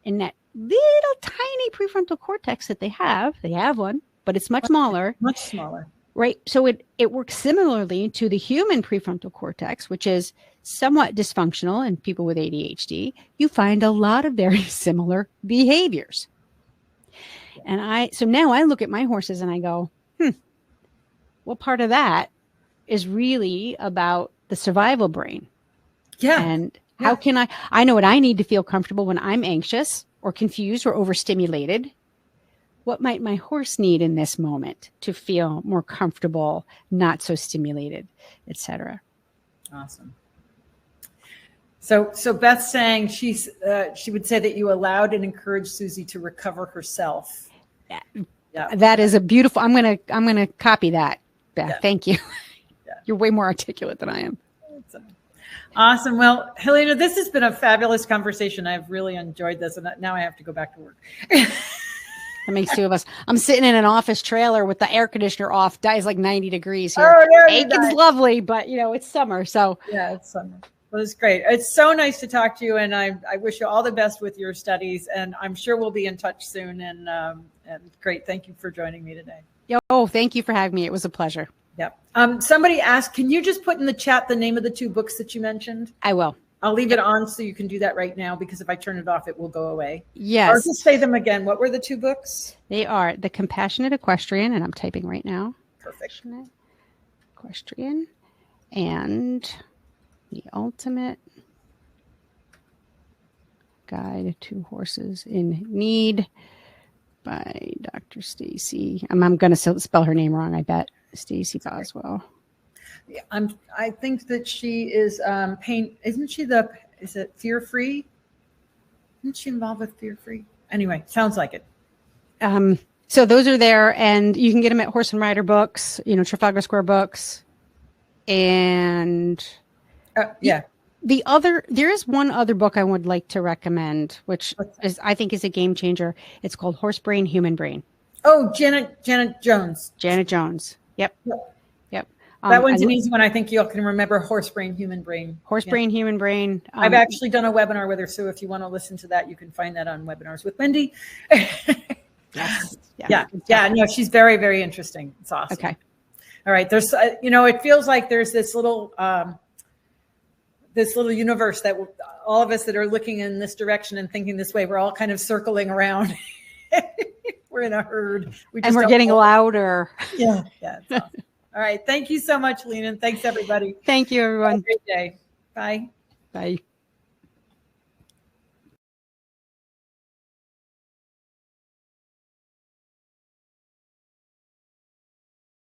A: and that little tiny prefrontal cortex that they have one, but it's much smaller.
B: Much smaller.
A: Right. So it works similarly to the human prefrontal cortex, which is somewhat dysfunctional in people with ADHD. You find a lot of very similar behaviors. And so now I look at my horses and I go, what part of that is really about the survival brain?
B: Yeah.
A: And how can I know what I need to feel comfortable when I'm anxious or confused or overstimulated. What might my horse need in this moment to feel more comfortable, not so stimulated, etc.?
B: Awesome. So Beth's saying she would say that you allowed and encouraged Susie to recover herself.
A: Yeah. That is a beautiful. I'm gonna copy that, Beth. Yeah. Thank you.
B: Yeah.
A: You're way more articulate than I am.
B: Awesome. Well, Helena, this has been a fabulous conversation. I've really enjoyed this, and now I have to go back to work.
A: That makes two of us. I'm sitting in an office trailer with the air conditioner off. It's like 90 degrees here. Aiken's lovely, but it's summer. So
B: yeah, it's summer. Well, it's great. It's so nice to talk to you, and I wish you all the best with your studies. And I'm sure we'll be in touch soon. And great, thank you for joining me today.
A: Oh, thank you for having me. It was a pleasure.
B: Yep. Somebody asked, can you just put in the chat the name of the two books that you mentioned?
A: I will.
B: I'll leave it on so you can do that right now, because if I turn it off, it will go away.
A: Yes.
B: Or just say them again. What were the two books?
A: They are The Compassionate Equestrian, and I'm typing right now.
B: Perfect.
A: Compassionate Equestrian and The Ultimate Guide to Horses in Need by Dr. Stacy. I'm going to spell her name wrong, I bet. Stacy Boswell.
B: Yeah, I think that she is pain. Isn't she is it Fear Free? Isn't she involved with Fear Free? Anyway, sounds like it.
A: So those are there, and you can get them at Horse and Rider Books, Trafalgar Square Books. And there is one other book I would like to recommend, which I think is a game changer. It's called Horse Brain, Human Brain.
B: Oh, Janet Jones.
A: Janet Jones. Yep.
B: That one's an easy one. I think you all can remember Horse Brain, Human Brain.
A: Horse Brain, Human Brain.
B: I've actually done a webinar with her, so if you want to listen to that, you can find that on Webinars with Wendy.
A: Yes.
B: Yeah. No, she's very, very interesting. It's awesome.
A: Okay.
B: All right. There's, it feels like there's this little universe that all of us that are looking in this direction and thinking this way, we're all kind of circling around. We're in a herd.
A: We're getting louder.
B: Yeah. It's awesome. All right. Thank you so much, Lena. Thanks, everybody.
A: Thank you, everyone.
B: Have a great day. Bye.
A: Bye.